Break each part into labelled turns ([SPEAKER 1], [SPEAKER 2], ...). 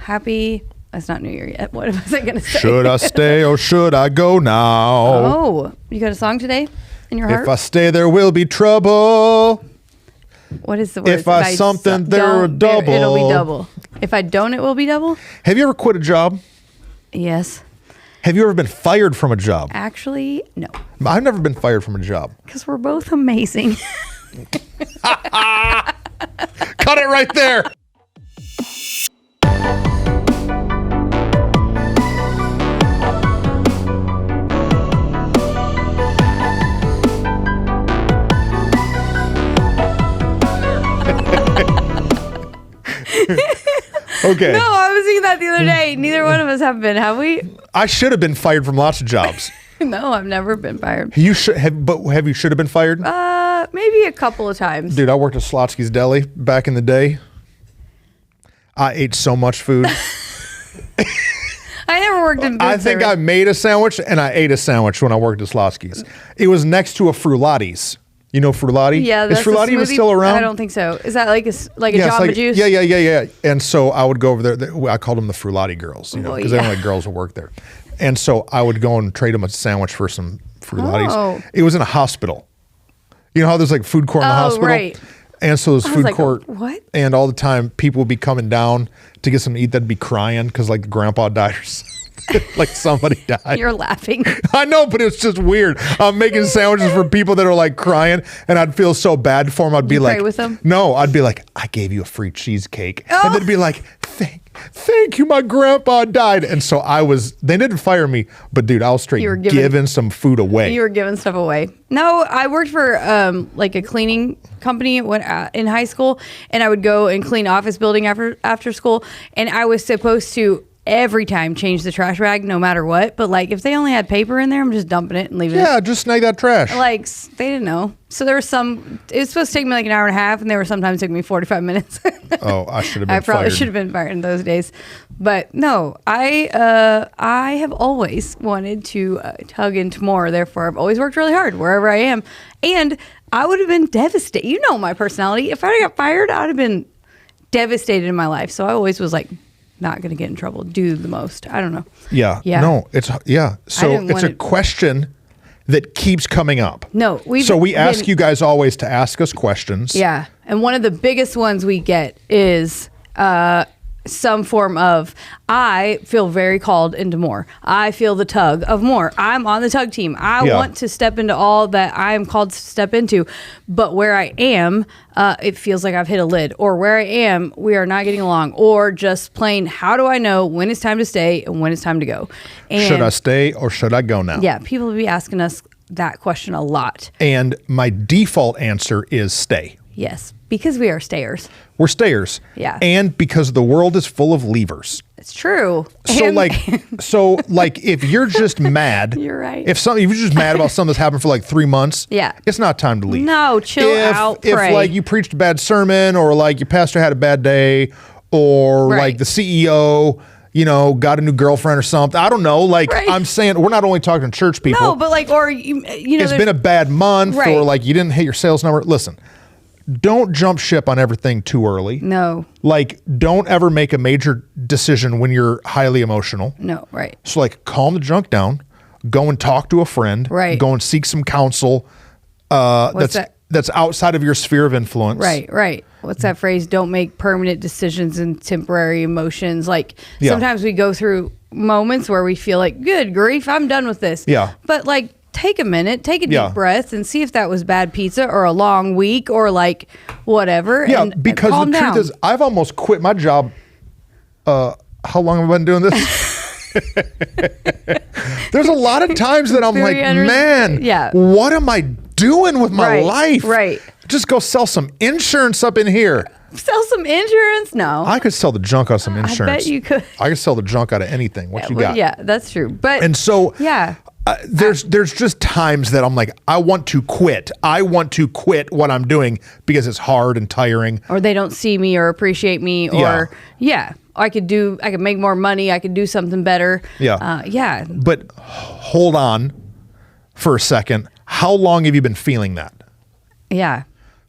[SPEAKER 1] Happy. That's not New Year yet. What was I going to say?
[SPEAKER 2] Should I stay or should I go now?
[SPEAKER 1] Oh, you got a song today in your heart?
[SPEAKER 2] If I stay, there will be trouble.
[SPEAKER 1] What is the word?
[SPEAKER 2] If I something, there a double.
[SPEAKER 1] It'll be double. If I don't, it will be double?
[SPEAKER 2] Have you ever quit a job?
[SPEAKER 1] Yes.
[SPEAKER 2] Have you ever been fired from a job?
[SPEAKER 1] Actually, no.
[SPEAKER 2] I've never been fired from a job.
[SPEAKER 1] Because we're both amazing.
[SPEAKER 2] Cut it right there. Okay.
[SPEAKER 1] No, I was thinking that the other day. Neither one of us have been, have we?
[SPEAKER 2] I should have been fired from lots of jobs.
[SPEAKER 1] No, I've never been fired.
[SPEAKER 2] You should have, but have you should have been fired?
[SPEAKER 1] Maybe a couple of times.
[SPEAKER 2] Dude, I worked at Slotsky's Deli back in the day. I ate so much food.
[SPEAKER 1] I never worked in food
[SPEAKER 2] I think
[SPEAKER 1] service.
[SPEAKER 2] I made a sandwich and I ate a sandwich when I worked at Slotsky's. It was next to a Frulatti's. You know Frullati?
[SPEAKER 1] Yeah,
[SPEAKER 2] is Frullati even still around?
[SPEAKER 1] I don't think so. Is that like a Jamba Juice?
[SPEAKER 2] Yeah. And so I would go over there. I called them the Frullati girls, because they don't like girls who work there. And so I would go and trade them a sandwich for some Frullatis.
[SPEAKER 1] Oh.
[SPEAKER 2] It was in a hospital. You know how there's like food court in the hospital?
[SPEAKER 1] Right.
[SPEAKER 2] And so there's food
[SPEAKER 1] like,
[SPEAKER 2] court.
[SPEAKER 1] what?
[SPEAKER 2] And all the time people would be coming down to get something to eat. They'd be crying because like grandpa died or something. Like somebody died.
[SPEAKER 1] You're laughing.
[SPEAKER 2] I know, but it's just weird. I'm making sandwiches for people that are like crying, and I'd feel so bad for them. I'd be like,
[SPEAKER 1] pray with them?
[SPEAKER 2] No, I'd be like, I gave you a free cheesecake. And they'd be like, thank you, my grandpa died. And so they didn't fire me, but dude, I was straight giving some food away.
[SPEAKER 1] You were giving stuff away. No, I worked for like a cleaning company in high school, and I would go and clean office building after school, and I was supposed to every time change the trash bag no matter what, but like if they only had paper in there, I'm just dumping it and leaving it.
[SPEAKER 2] Yeah, just snag that trash.
[SPEAKER 1] Like they didn't know. So there was it was supposed to take me like an hour and a half, and they were sometimes taking me 45 minutes.
[SPEAKER 2] Oh, I should have been
[SPEAKER 1] I probably
[SPEAKER 2] fired.
[SPEAKER 1] should have been fired in those days. But no, I have always wanted to tug into more. Therefore, I've always worked really hard wherever I am. And I would have been devastated. You know my personality. If I got fired, I'd have been devastated in my life. So I always was like, not going to get in trouble, do the most. I don't know.
[SPEAKER 2] Yeah. No, so it's a question that keeps coming up.
[SPEAKER 1] No,
[SPEAKER 2] we ask you guys always to ask us questions.
[SPEAKER 1] Yeah. And one of the biggest ones we get is some form of, I feel very called into more. I feel the tug of more. I'm on the tug team. I want to step into all that I am called to step into. But where I am, it feels like I've hit a lid. Or where I am, we are not getting along. Or just plain, how do I know when it's time to stay and when it's time to go? And
[SPEAKER 2] should I stay or should I go now?
[SPEAKER 1] Yeah, people will be asking us that question a lot.
[SPEAKER 2] And my default answer is stay.
[SPEAKER 1] Yes, because we are stayers.
[SPEAKER 2] We're stayers.
[SPEAKER 1] Yeah.
[SPEAKER 2] And because the world is full of leavers.
[SPEAKER 1] It's true.
[SPEAKER 2] So if you're just mad.
[SPEAKER 1] You're right.
[SPEAKER 2] If you're just mad about something that's happened for like 3 months.
[SPEAKER 1] Yeah.
[SPEAKER 2] It's not time to leave.
[SPEAKER 1] No, chill out, pray.
[SPEAKER 2] If like you preached a bad sermon, or like your pastor had a bad day, or like the CEO, got a new girlfriend or something. I don't know. I'm saying, we're not only talking to church people.
[SPEAKER 1] No, but
[SPEAKER 2] it's been a bad month, or like you didn't hit your sales number. Listen. Don't jump ship on everything too early.
[SPEAKER 1] No.
[SPEAKER 2] Don't ever make a major decision when you're highly emotional.
[SPEAKER 1] No, right.
[SPEAKER 2] So calm the junk down, go and talk to a friend,
[SPEAKER 1] right.
[SPEAKER 2] Go and seek some counsel that's outside of your sphere of influence.
[SPEAKER 1] Right. What's that phrase? Don't make permanent decisions in temporary emotions. Sometimes we go through moments where we feel like, good grief, I'm done with this.
[SPEAKER 2] Yeah.
[SPEAKER 1] But take a minute, take a deep breath, and see if that was bad pizza or a long week or whatever.
[SPEAKER 2] Yeah,
[SPEAKER 1] and
[SPEAKER 2] because
[SPEAKER 1] calm
[SPEAKER 2] the
[SPEAKER 1] down.
[SPEAKER 2] truth is, I've almost quit my job. How long have I been doing this? There's a lot of times that I'm like, man, what am I doing with my life?
[SPEAKER 1] Right.
[SPEAKER 2] Just go sell some insurance up in here.
[SPEAKER 1] Sell some insurance? No.
[SPEAKER 2] I could sell the junk out of some insurance.
[SPEAKER 1] I bet you could.
[SPEAKER 2] I could sell the junk out of anything. What you got?
[SPEAKER 1] Yeah, that's true.
[SPEAKER 2] And so,
[SPEAKER 1] yeah.
[SPEAKER 2] There's just times that I'm like, I want to quit. I want to quit what I'm doing because it's hard and tiring.
[SPEAKER 1] Or they don't see me or appreciate me, or I could make more money. I could do something better.
[SPEAKER 2] Yeah. But hold on for a second. How long have you been feeling that?
[SPEAKER 1] Yeah.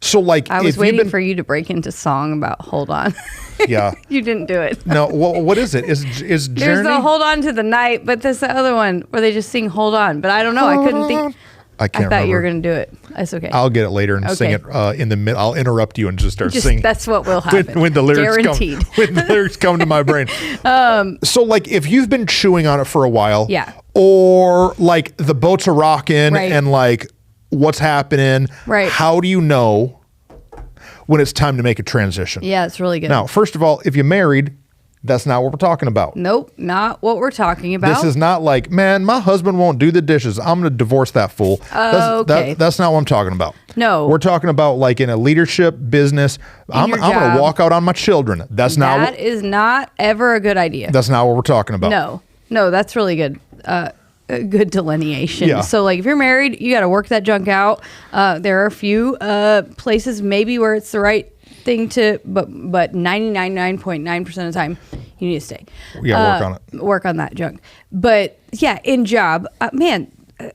[SPEAKER 2] So like,
[SPEAKER 1] I was waiting for you to break into song about Hold On.
[SPEAKER 2] Yeah.
[SPEAKER 1] You didn't do it.
[SPEAKER 2] No. Well, what is it? Is Journey?
[SPEAKER 1] There's the Hold On to the Night, but there's the other one where they just sing Hold On. But I don't know. I couldn't think.
[SPEAKER 2] I can't
[SPEAKER 1] thought
[SPEAKER 2] remember.
[SPEAKER 1] you were going to do it. That's okay.
[SPEAKER 2] I'll get it later and sing it in the mid. I'll interrupt you and just start singing.
[SPEAKER 1] That's what will happen.
[SPEAKER 2] When the lyrics
[SPEAKER 1] Guaranteed.
[SPEAKER 2] when the lyrics come to my brain. So like if you've been chewing on it for a while,
[SPEAKER 1] yeah,
[SPEAKER 2] or like the boats are rocking
[SPEAKER 1] right.
[SPEAKER 2] and like what's happening,
[SPEAKER 1] right?
[SPEAKER 2] How do you know when it's time to make a transition?
[SPEAKER 1] Yeah, it's really good.
[SPEAKER 2] Now, first of all, if you're married, that's not what we're talking about.
[SPEAKER 1] Nope, not what we're talking about.
[SPEAKER 2] This is not like, man, my husband won't do the dishes, I'm going to divorce that fool.
[SPEAKER 1] Okay.
[SPEAKER 2] That's not what I'm talking about.
[SPEAKER 1] No.
[SPEAKER 2] We're talking about like in a leadership business, I'm going to walk out on my children. That
[SPEAKER 1] is not ever a good idea.
[SPEAKER 2] That's not what we're talking about.
[SPEAKER 1] No, that's really good. A good delineation.
[SPEAKER 2] Yeah.
[SPEAKER 1] So like if you're married, you got to work that junk out. There are a few places maybe where it's the right thing to, but 99.9% of the time you need to stay.
[SPEAKER 2] Yeah, work on it.
[SPEAKER 1] Work on that junk. But yeah, in job,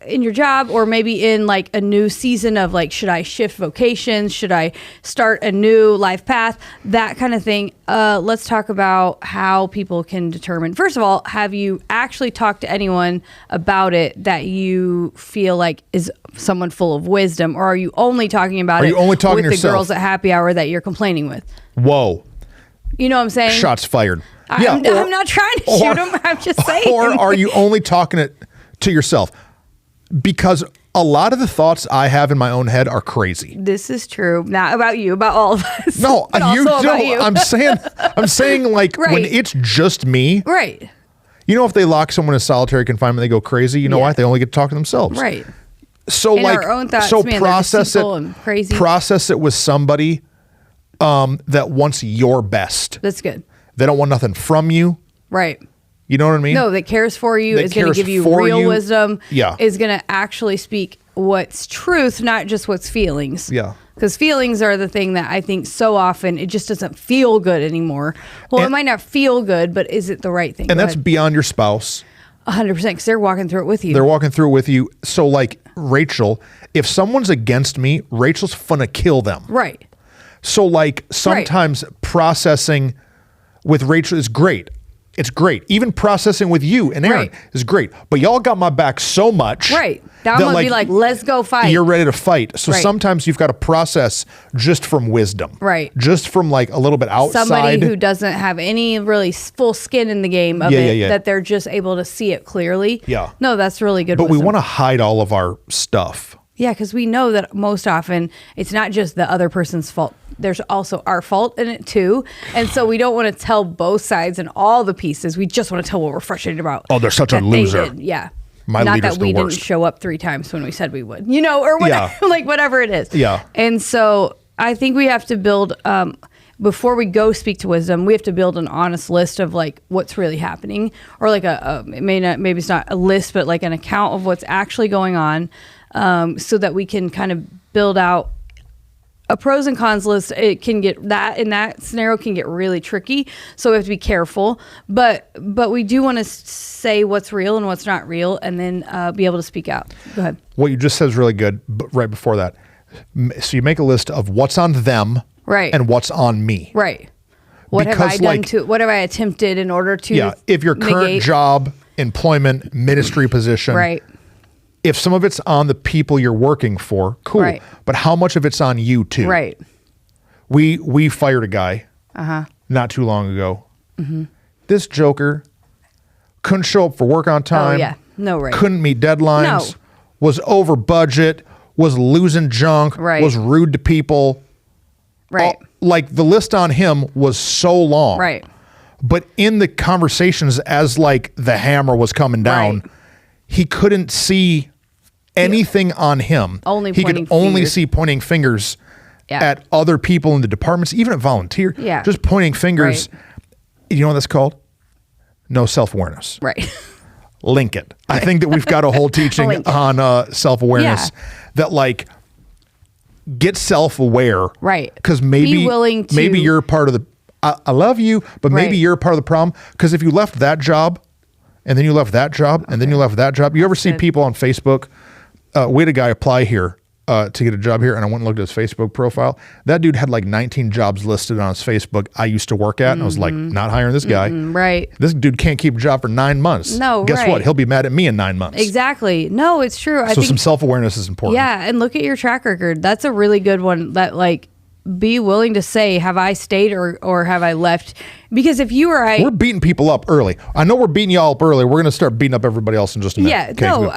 [SPEAKER 1] in your job, or maybe in like a new season of like, should I shift vocations? Should I start a new life path? That kind of thing. Let's talk about how people can determine. First of all, have you actually talked to anyone about it that you feel like is someone full of wisdom, or are you only talking about it with the girls at happy hour that you're complaining with?
[SPEAKER 2] Whoa.
[SPEAKER 1] You know what I'm saying?
[SPEAKER 2] Shots fired.
[SPEAKER 1] I'm not trying to shoot them. I'm just saying.
[SPEAKER 2] Or are you only talking it to yourself? Because a lot of the thoughts I have in my own head are crazy.
[SPEAKER 1] This is true. Not about you, about all of us.
[SPEAKER 2] No, you don't.
[SPEAKER 1] You.
[SPEAKER 2] I'm saying like right. When it's just me.
[SPEAKER 1] Right.
[SPEAKER 2] You know, if they lock someone in solitary confinement, they go crazy. You know why? They only get to talk to themselves.
[SPEAKER 1] Right.
[SPEAKER 2] So
[SPEAKER 1] in our own thoughts,
[SPEAKER 2] process it.
[SPEAKER 1] And crazy.
[SPEAKER 2] Process it with somebody that wants your best.
[SPEAKER 1] That's good.
[SPEAKER 2] They don't want nothing from you.
[SPEAKER 1] Right.
[SPEAKER 2] You know what I mean?
[SPEAKER 1] No, that cares for you, is going to give you real wisdom, is going to actually speak what's truth, not just what's feelings.
[SPEAKER 2] Yeah.
[SPEAKER 1] Because feelings are the thing that I think so often it just doesn't feel good anymore. Well, it might not feel good, but is it the right thing?
[SPEAKER 2] And that's beyond your spouse.
[SPEAKER 1] 100%, because they're walking through it with you.
[SPEAKER 2] They're walking through it with you. So like Rachel, if someone's against me, Rachel's finna kill them.
[SPEAKER 1] Right.
[SPEAKER 2] So like sometimes processing with Rachel is great. It's great. Even processing with you and Aaron is great. But y'all got my back so much.
[SPEAKER 1] Right. That I'm going to be like, let's go fight.
[SPEAKER 2] You're ready to fight. So sometimes you've got to process just from wisdom.
[SPEAKER 1] Right.
[SPEAKER 2] Just from like a little bit outside.
[SPEAKER 1] Somebody who doesn't have any really full skin in the game of that they're just able to see it clearly.
[SPEAKER 2] Yeah.
[SPEAKER 1] No, that's really good
[SPEAKER 2] But
[SPEAKER 1] wisdom.
[SPEAKER 2] we want to hide all of our stuff.
[SPEAKER 1] Yeah, because we know that most often it's not just the other person's fault. There's also our fault in it too. And so we don't want to tell both sides and all the pieces. We just want to tell what we're frustrated about.
[SPEAKER 2] Oh, they're such a loser.
[SPEAKER 1] Yeah.
[SPEAKER 2] My
[SPEAKER 1] not
[SPEAKER 2] leader's
[SPEAKER 1] that we
[SPEAKER 2] the worst.
[SPEAKER 1] didn't show up 3 times when we said we would, you know, or whatever, like whatever it is.
[SPEAKER 2] Yeah.
[SPEAKER 1] And so I think we have to build, before we go speak to wisdom, we have to build an honest list of like what's really happening, or like maybe it's not a list, but like an account of what's actually going on. So that we can kind of build out a pros and cons list. It can get in that scenario can get really tricky. So we have to be careful, but we do want to say what's real and what's not real, and then be able to speak out. Go ahead.
[SPEAKER 2] What you just said is really good. But right before that, so you make a list of what's on them,
[SPEAKER 1] right,
[SPEAKER 2] and what's on me,
[SPEAKER 1] right. What have I done what have I attempted in order to
[SPEAKER 2] if your current job, employment, ministry position,
[SPEAKER 1] right.
[SPEAKER 2] If some of it's on the people you're working for, cool. Right. But how much of it's on you too?
[SPEAKER 1] Right.
[SPEAKER 2] We fired a guy not too long ago. Mm-hmm. This joker couldn't show up for work on time.
[SPEAKER 1] Oh, yeah. No, right.
[SPEAKER 2] Couldn't meet deadlines. No. Was over budget. Was losing junk.
[SPEAKER 1] Right.
[SPEAKER 2] Was rude to people.
[SPEAKER 1] Right.
[SPEAKER 2] Like the list on him was so long.
[SPEAKER 1] Right.
[SPEAKER 2] But in the conversations as like the hammer was coming down, he couldn't see anything on him.
[SPEAKER 1] He
[SPEAKER 2] could only see pointing fingers at other people in the departments, even at volunteer.
[SPEAKER 1] Yeah.
[SPEAKER 2] Just pointing fingers. Right. You know what that's called? No self-awareness.
[SPEAKER 1] Right.
[SPEAKER 2] Link it. I think that we've got a whole teaching on self-awareness that like get self-aware.
[SPEAKER 1] Right.
[SPEAKER 2] Because maybe you're part of the, I love you, but maybe you're part of the problem. Because if you left that job, and then you left that job, and then you left that job. You ever see people on Facebook? We had a guy apply here to get a job here, and I went and looked at his Facebook profile. That dude had like 19 jobs listed on his Facebook I used to work at, and I was like, not hiring this guy.
[SPEAKER 1] Right.
[SPEAKER 2] This dude can't keep a job for 9 months.
[SPEAKER 1] No,
[SPEAKER 2] Guess what? He'll be mad at me in 9 months.
[SPEAKER 1] Exactly. No, it's true.
[SPEAKER 2] So some self-awareness is important.
[SPEAKER 1] Yeah, and look at your track record. That's a really good one. That like, be willing to say, have I stayed or have I left? Because if you or I...
[SPEAKER 2] We're beating people up early. I know we're beating y'all up early. We're going to start beating up everybody else in just a minute.
[SPEAKER 1] Yeah,
[SPEAKER 2] okay,
[SPEAKER 1] no.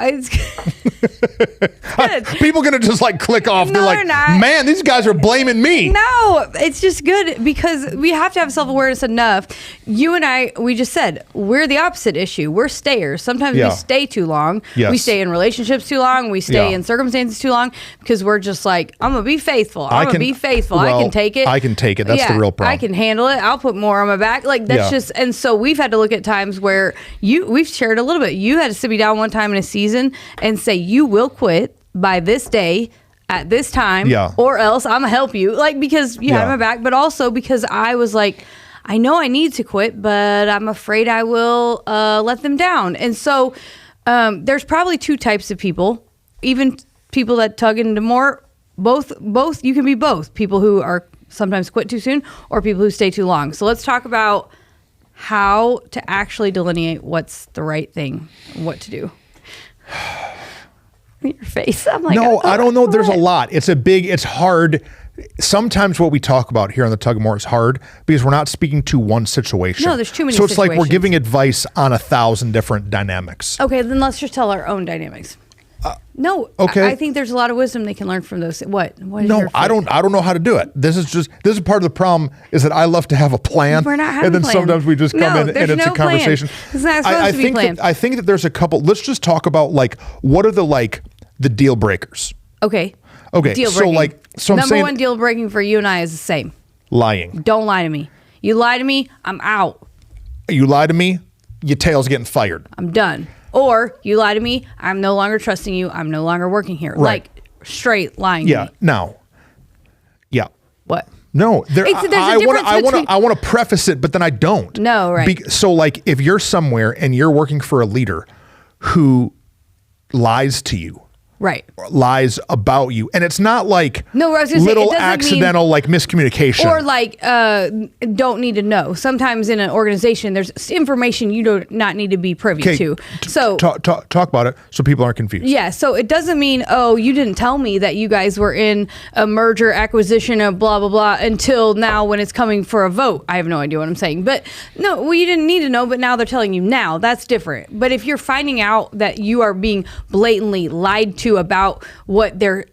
[SPEAKER 2] People going to just like click off.
[SPEAKER 1] No,
[SPEAKER 2] they're like, man, these guys are blaming me.
[SPEAKER 1] No, it's just good because we have to have self-awareness enough. You and I, we just said, we're the opposite issue. We're stayers. Sometimes we stay too long.
[SPEAKER 2] Yes.
[SPEAKER 1] We stay in relationships too long. We stay in circumstances too long because we're just like, I'm going to be faithful. I'm going to be faithful.
[SPEAKER 2] Well,
[SPEAKER 1] I can take it.
[SPEAKER 2] I can take it. That's the real problem.
[SPEAKER 1] I can handle it. I'll put more on my back. Like that's just, and so we've had to look at times where we've shared a little bit. You had to sit me down one time in a season and say, you will quit by this day at this time, or else I'm gonna help you. Like, because you have my back, but also because I was like, I know I need to quit, but I'm afraid I will let them down. And so there's probably two types of people, even people that tug into more, both, you can be both. People who are sometimes quit too soon or people who stay too long. So let's talk about how to actually delineate what's the right thing, what to do. Your face. I'm like,
[SPEAKER 2] no, I don't know. There's a lot. It's hard. Sometimes what we talk about here on the Tug of More is hard because we're not speaking to one situation.
[SPEAKER 1] No, there's too many
[SPEAKER 2] So it's
[SPEAKER 1] situations.
[SPEAKER 2] like we're giving advice on 1,000 different dynamics.
[SPEAKER 1] Okay, then let's just tell our own dynamics. No,
[SPEAKER 2] okay.
[SPEAKER 1] I think there's a lot of wisdom they can learn from those. What is
[SPEAKER 2] no, I don't know how to do it. This is part of the problem is that I love to have a plan.
[SPEAKER 1] We're not having
[SPEAKER 2] and then
[SPEAKER 1] a plan.
[SPEAKER 2] sometimes we just come in and it's
[SPEAKER 1] no
[SPEAKER 2] a conversation.
[SPEAKER 1] Plan. It's not supposed to be planned.
[SPEAKER 2] I think that there's a couple. Let's just talk about like what are the deal breakers.
[SPEAKER 1] Okay.
[SPEAKER 2] Deal breaking. So
[SPEAKER 1] number one deal breaking for you and I is the same.
[SPEAKER 2] Lying.
[SPEAKER 1] Don't lie to me. You lie to me, I'm out.
[SPEAKER 2] You lie to me, your tail's getting fired.
[SPEAKER 1] I'm done. Or you lie to me, I'm no longer trusting you. I'm no longer working here.
[SPEAKER 2] Right.
[SPEAKER 1] Like straight lying to me.
[SPEAKER 2] Now. Yeah.
[SPEAKER 1] What?
[SPEAKER 2] No, I want to preface it, but then I don't.
[SPEAKER 1] No, right.
[SPEAKER 2] So like if you're somewhere and you're working for a leader who lies to you,
[SPEAKER 1] right,
[SPEAKER 2] lies about you, and it's not like little accidental like miscommunication
[SPEAKER 1] or like don't need to know. Sometimes in an organization there's information you do not need to be privy to. So
[SPEAKER 2] talk about it so people aren't confused.
[SPEAKER 1] Yeah, so it doesn't mean, oh, you didn't tell me that you guys were in a merger acquisition of blah blah blah until now when it's coming for a vote. I have no idea what I'm saying, but no, well, you didn't need to know, but now they're telling you now. That's different. But if you're finding out that you are being blatantly lied to about what they're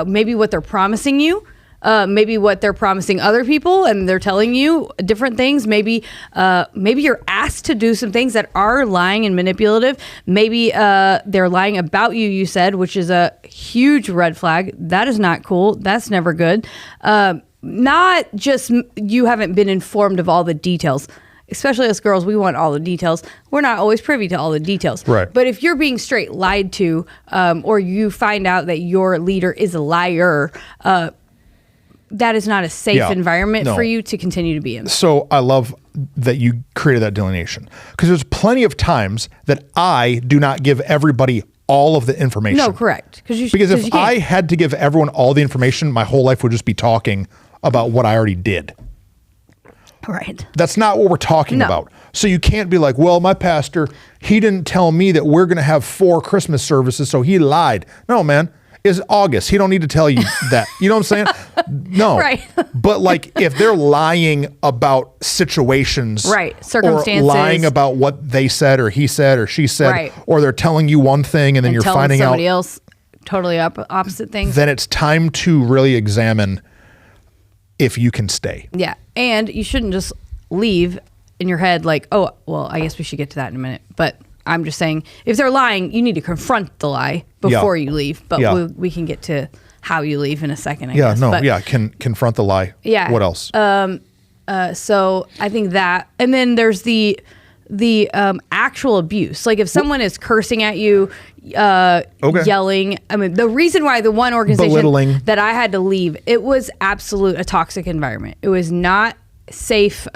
[SPEAKER 1] maybe what they're promising you, maybe what they're promising other people, and they're telling you different things. Maybe you're asked to do some things that are lying and manipulative. Maybe they're lying about you. You said, which is a huge red flag. That is not cool. That's never good. Not just you haven't been informed of all the details. Especially us girls, we want all the details. We're not always privy to all the details.
[SPEAKER 2] Right.
[SPEAKER 1] But if you're being straight lied to, or you find out that your leader is a liar, that is not a safe environment for you to continue to be in.
[SPEAKER 2] So I love that you created that delineation because there's plenty of times that I do not give everybody all of the information.
[SPEAKER 1] No, correct.
[SPEAKER 2] Because if I had to give everyone all the information, my whole life would just be talking about what I already did.
[SPEAKER 1] Right.
[SPEAKER 2] That's not what we're talking about. So you can't be like, well, my pastor, he didn't tell me that we're going to have 4 Christmas services, so he lied. No, man. It's August. He don't need to tell you that. You know what I'm saying? No.
[SPEAKER 1] Right.
[SPEAKER 2] But like if they're lying about situations.
[SPEAKER 1] Right. Circumstances.
[SPEAKER 2] Or lying about what they said or he said or she said. Or they're telling you one thing and then you're finding out.
[SPEAKER 1] somebody else totally opposite things.
[SPEAKER 2] Then it's time to really examine if you can stay.
[SPEAKER 1] Yeah. And you shouldn't just leave in your head like, oh, well, I guess we should get to that in a minute. But I'm just saying, if they're lying, you need to confront the lie before you leave. But we can get to how you leave in a second, I guess.
[SPEAKER 2] Confront the lie.
[SPEAKER 1] Yeah.
[SPEAKER 2] What else?
[SPEAKER 1] So I think that. And then there's the actual abuse. Like if someone is cursing at you, yelling. I mean, the reason why the one organization
[SPEAKER 2] belittling.
[SPEAKER 1] that I had to leave, it was a toxic environment. It was not safe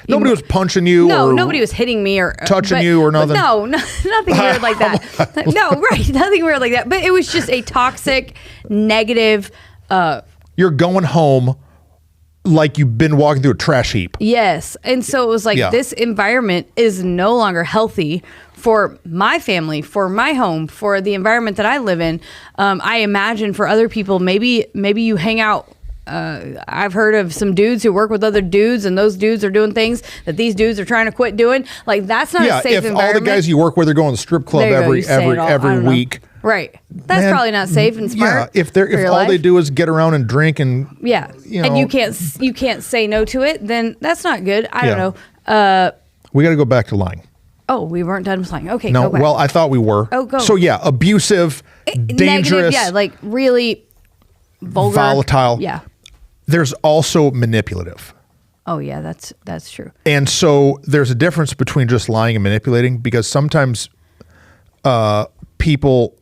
[SPEAKER 2] Nobody was punching you.
[SPEAKER 1] No, nobody was hitting me or
[SPEAKER 2] touching you or nothing.
[SPEAKER 1] No, nothing weird like that. No, right, nothing weird like that. But it was just a toxic, negative.
[SPEAKER 2] You're going home like you've been walking through a trash heap.
[SPEAKER 1] Yes, and so it was like this environment is no longer healthy for my family, for my home, for the environment that I live in. I imagine for other people, maybe you hang out. I've heard of some dudes who work with other dudes, and those dudes are doing things that these dudes are trying to quit doing. Like, that's not a safe environment.
[SPEAKER 2] If all the guys you work with are going to the strip club every week.
[SPEAKER 1] Right. That's probably not safe and smart.
[SPEAKER 2] Yeah, if all they do is get around and drink and
[SPEAKER 1] and you can't say no to it, then that's not good. I don't know.
[SPEAKER 2] We got to go back to lying.
[SPEAKER 1] Oh, we weren't done with lying. Okay,
[SPEAKER 2] no,
[SPEAKER 1] go back.
[SPEAKER 2] Well, I thought we were.
[SPEAKER 1] Oh, go.
[SPEAKER 2] So yeah, abusive, dangerous.
[SPEAKER 1] Negative, like really vulgar.
[SPEAKER 2] Volatile.
[SPEAKER 1] Yeah.
[SPEAKER 2] There's also manipulative.
[SPEAKER 1] Oh yeah, that's true.
[SPEAKER 2] And so there's a difference between just lying and manipulating, because sometimes people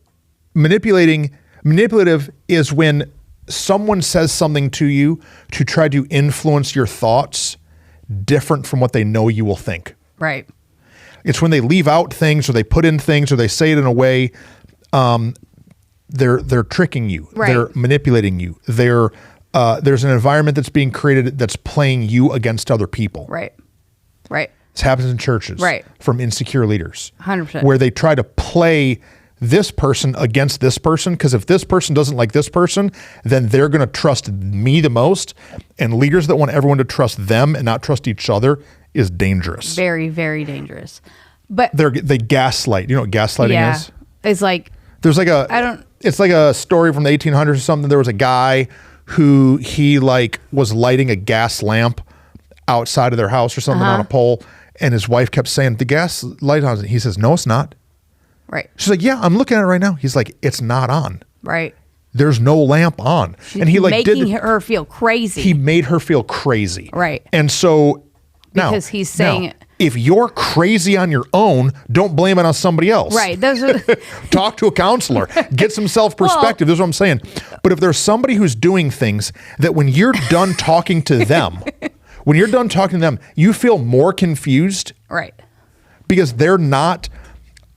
[SPEAKER 2] manipulative is when someone says something to you to try to influence your thoughts different from what they know you will think.
[SPEAKER 1] Right.
[SPEAKER 2] It's when they leave out things, or they put in things, or they say it in a way, they're tricking you.
[SPEAKER 1] Right.
[SPEAKER 2] They're manipulating you. There's an environment that's being created that's playing you against other people.
[SPEAKER 1] Right. Right.
[SPEAKER 2] This happens in churches.
[SPEAKER 1] Right.
[SPEAKER 2] From insecure leaders.
[SPEAKER 1] 100%.
[SPEAKER 2] Where they try to play this person against this person, because if this person doesn't like this person, then they're going to trust me the most. And leaders that want everyone to trust them and not trust each other is dangerous.
[SPEAKER 1] Very, very dangerous. But
[SPEAKER 2] they gaslight. You know what gaslighting is?
[SPEAKER 1] It's like,
[SPEAKER 2] there's like it's like a story from the 1800s or something. There was a guy who he was lighting a gas lamp outside of their house or something on a pole, and his wife kept saying, the gas light on. He says, no, it's not.
[SPEAKER 1] Right.
[SPEAKER 2] She's like, yeah, I'm looking at it right now. He's like, it's not on.
[SPEAKER 1] Right.
[SPEAKER 2] There's no lamp on.
[SPEAKER 1] And he making her feel crazy.
[SPEAKER 2] He made her feel crazy.
[SPEAKER 1] Right.
[SPEAKER 2] And so
[SPEAKER 1] because he's saying
[SPEAKER 2] if you're crazy on your own, don't blame it on somebody else.
[SPEAKER 1] Right. Those are
[SPEAKER 2] talk to a counselor. Get some self-perspective. This is what I'm saying. But if there's somebody who's doing things that when you're done talking to them, you feel more confused.
[SPEAKER 1] Right.
[SPEAKER 2] Because they're not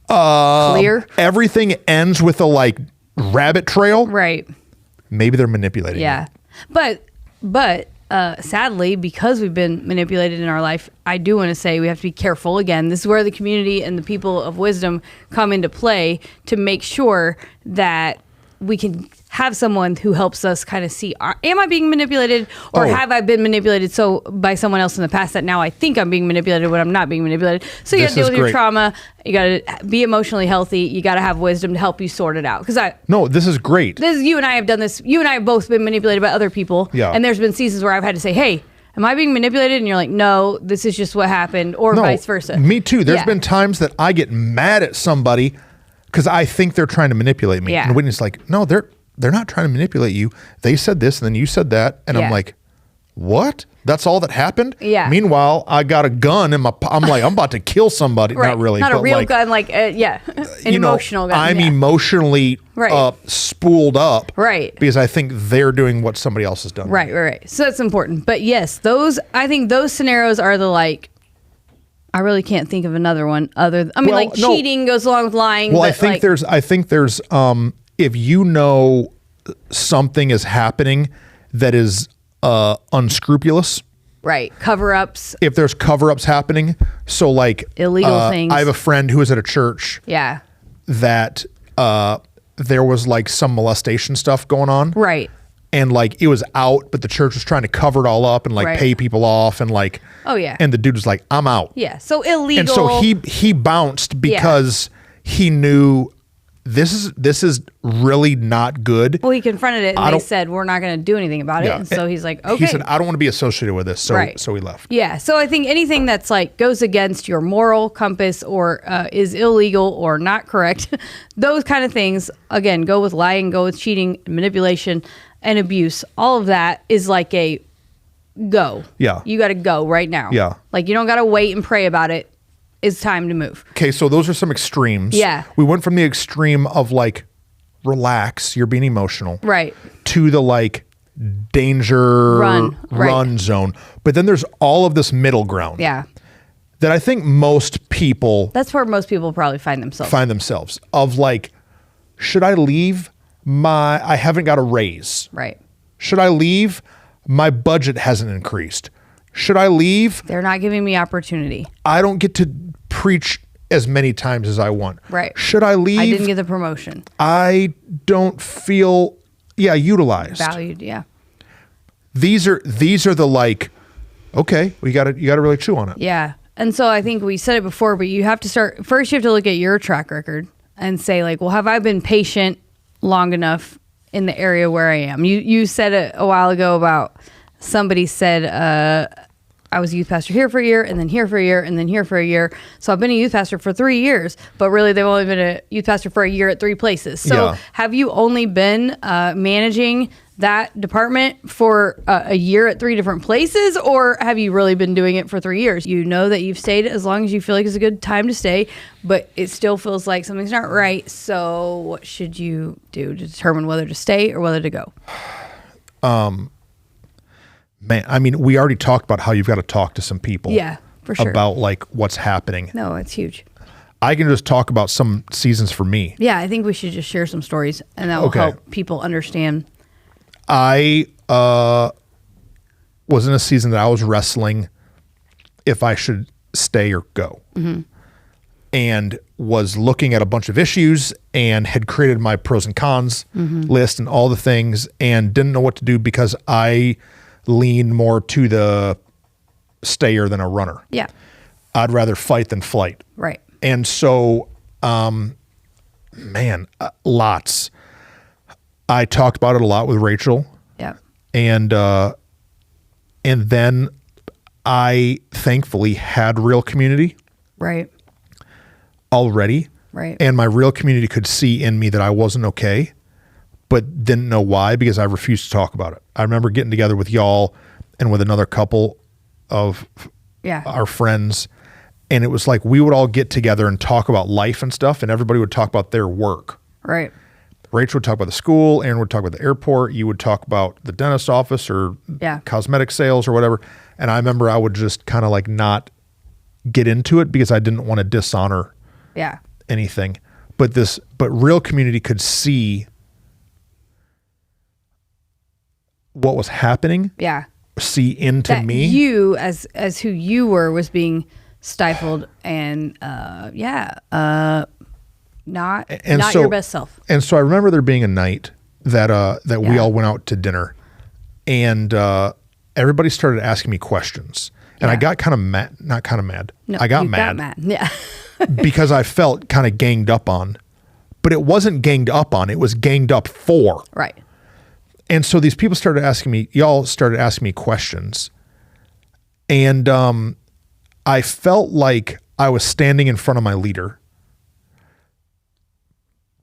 [SPEAKER 1] clear.
[SPEAKER 2] Everything ends with a rabbit trail.
[SPEAKER 1] Right.
[SPEAKER 2] Maybe they're manipulating.
[SPEAKER 1] Yeah.
[SPEAKER 2] You.
[SPEAKER 1] But sadly, because we've been manipulated in our life, I do want to say we have to be careful. Again, this is where the community and the people of wisdom come into play to make sure that we can have someone who helps us kind of see, am I being manipulated, or have I been manipulated by someone else in the past that now I think I'm being manipulated when I'm not being manipulated. So you got to deal with your trauma. You got to be emotionally healthy. You got to have wisdom to help you sort it out.
[SPEAKER 2] No, this is great.
[SPEAKER 1] You and I have done this. You and I have both been manipulated by other people.
[SPEAKER 2] Yeah.
[SPEAKER 1] And there's been seasons where I've had to say, hey, am I being manipulated? And you're like, no, this is just what happened, or vice versa.
[SPEAKER 2] Me too. There's been times that I get mad at somebody because I think they're trying to manipulate me.
[SPEAKER 1] Yeah.
[SPEAKER 2] And Whitney's like, no, they're not trying to manipulate you. They said this and then you said that. And I'm like, what? That's all that happened?
[SPEAKER 1] Yeah.
[SPEAKER 2] Meanwhile, I got a gun and I'm about to kill somebody.
[SPEAKER 1] Right.
[SPEAKER 2] Not really.
[SPEAKER 1] Not
[SPEAKER 2] but
[SPEAKER 1] a real gun, an emotional gun.
[SPEAKER 2] I'm emotionally spooled up.
[SPEAKER 1] Right.
[SPEAKER 2] Because I think they're doing what somebody else has done.
[SPEAKER 1] Right. So that's important. But yes, I think those scenarios are I really can't think of another one cheating goes along with lying.
[SPEAKER 2] Well, I think there's if you know something is happening that is unscrupulous.
[SPEAKER 1] Right. Cover-ups.
[SPEAKER 2] If there's cover-ups happening. So
[SPEAKER 1] illegal things.
[SPEAKER 2] I have a friend who was at a church.
[SPEAKER 1] Yeah.
[SPEAKER 2] That there was some molestation stuff going on.
[SPEAKER 1] Right.
[SPEAKER 2] And it was out, but the church was trying to cover it all up and pay people off and
[SPEAKER 1] oh yeah.
[SPEAKER 2] And the dude was like, I'm out.
[SPEAKER 1] Yeah. So illegal.
[SPEAKER 2] And so he bounced because he knew this is really not good.
[SPEAKER 1] Well, he confronted it and they said, we're not going to do anything about it. And so he's like, okay.
[SPEAKER 2] He said, I don't want to be associated with this. So he left.
[SPEAKER 1] Yeah. So I think anything that's goes against your moral compass or is illegal or not correct, those kind of things, again, go with lying, go with cheating, manipulation, and abuse. All of that is a go.
[SPEAKER 2] Yeah.
[SPEAKER 1] You got to go right now.
[SPEAKER 2] Yeah.
[SPEAKER 1] You don't got to wait and pray about it. It's time to move.
[SPEAKER 2] Okay, so those are some extremes.
[SPEAKER 1] Yeah.
[SPEAKER 2] We went from the extreme of relax, you're being emotional.
[SPEAKER 1] Right.
[SPEAKER 2] To the danger
[SPEAKER 1] run
[SPEAKER 2] zone. But then there's all of this middle ground.
[SPEAKER 1] Yeah.
[SPEAKER 2] That I think most people.
[SPEAKER 1] That's where most people probably find themselves.
[SPEAKER 2] Of like, should I leave? I haven't got a raise.
[SPEAKER 1] Right.
[SPEAKER 2] Should I leave? My budget hasn't increased. Should I leave?
[SPEAKER 1] They're not giving me opportunity.
[SPEAKER 2] I don't get to preach as many times as I want.
[SPEAKER 1] Right.
[SPEAKER 2] Should I leave?
[SPEAKER 1] I didn't get the promotion.
[SPEAKER 2] I don't feel utilized.
[SPEAKER 1] Valued, yeah.
[SPEAKER 2] These are the like, okay, you gotta really chew on it.
[SPEAKER 1] Yeah. And so I think we said it before, but you have to start first, you have to look at your track record and say like, well, have I been patient long enough in the area where I am? You said it a while ago about somebody said, I was a youth pastor here for a year and then here for a year and then here for a year. So I've been a youth pastor for 3 years, but really they've only been a youth pastor for a year at 3 places. So have you only been managing that department for a year at 3 different places, or have you really been doing it for 3 years? You know that you've stayed as long as you feel like it's a good time to stay, but it still feels like something's not right. So what should you do to determine whether to stay or whether to go?
[SPEAKER 2] Man, I mean, we already talked about how you've got to talk to some people.
[SPEAKER 1] Yeah, for sure.
[SPEAKER 2] About like what's happening.
[SPEAKER 1] No, it's huge.
[SPEAKER 2] I can just talk about some seasons for me.
[SPEAKER 1] Yeah, I think we should just share some stories, and that will help people understand.
[SPEAKER 2] I was in a season that I was wrestling if I should stay or go. Mm-hmm. And was looking at a bunch of issues and had created my pros and cons list and all the things and didn't know what to do because I lean more to the stayer than a runner.
[SPEAKER 1] Yeah.
[SPEAKER 2] I'd rather fight than flight.
[SPEAKER 1] Right.
[SPEAKER 2] And so, lots. I talked about it a lot with Rachel.
[SPEAKER 1] Yeah.
[SPEAKER 2] And then I thankfully had real community.
[SPEAKER 1] Right.
[SPEAKER 2] Already.
[SPEAKER 1] Right.
[SPEAKER 2] And my real community could see in me that I wasn't okay, but didn't know why because I refused to talk about it. I remember getting together with y'all and with another couple of our friends, and it was like we would all get together and talk about life and stuff, and everybody would talk about their work.
[SPEAKER 1] Right.
[SPEAKER 2] Rachel would talk about the school, Aaron would talk about the airport, you would talk about the dentist office or cosmetic sales or whatever. And I remember I would just kind of like not get into it because I didn't want to dishonor anything. But real community could see what was happening. Yeah. See into
[SPEAKER 1] that
[SPEAKER 2] me.
[SPEAKER 1] You as who you were was being stifled and not your best self.
[SPEAKER 2] And so I remember there being a night that we all went out to dinner and everybody started asking me questions. And I got kind of mad, not kind of mad.
[SPEAKER 1] No,
[SPEAKER 2] I got mad.
[SPEAKER 1] Yeah.
[SPEAKER 2] Because I felt kind of ganged up on. But it wasn't ganged up on, it was ganged up for.
[SPEAKER 1] Right.
[SPEAKER 2] And so these people y'all started asking me questions. And I felt like I was standing in front of my leader,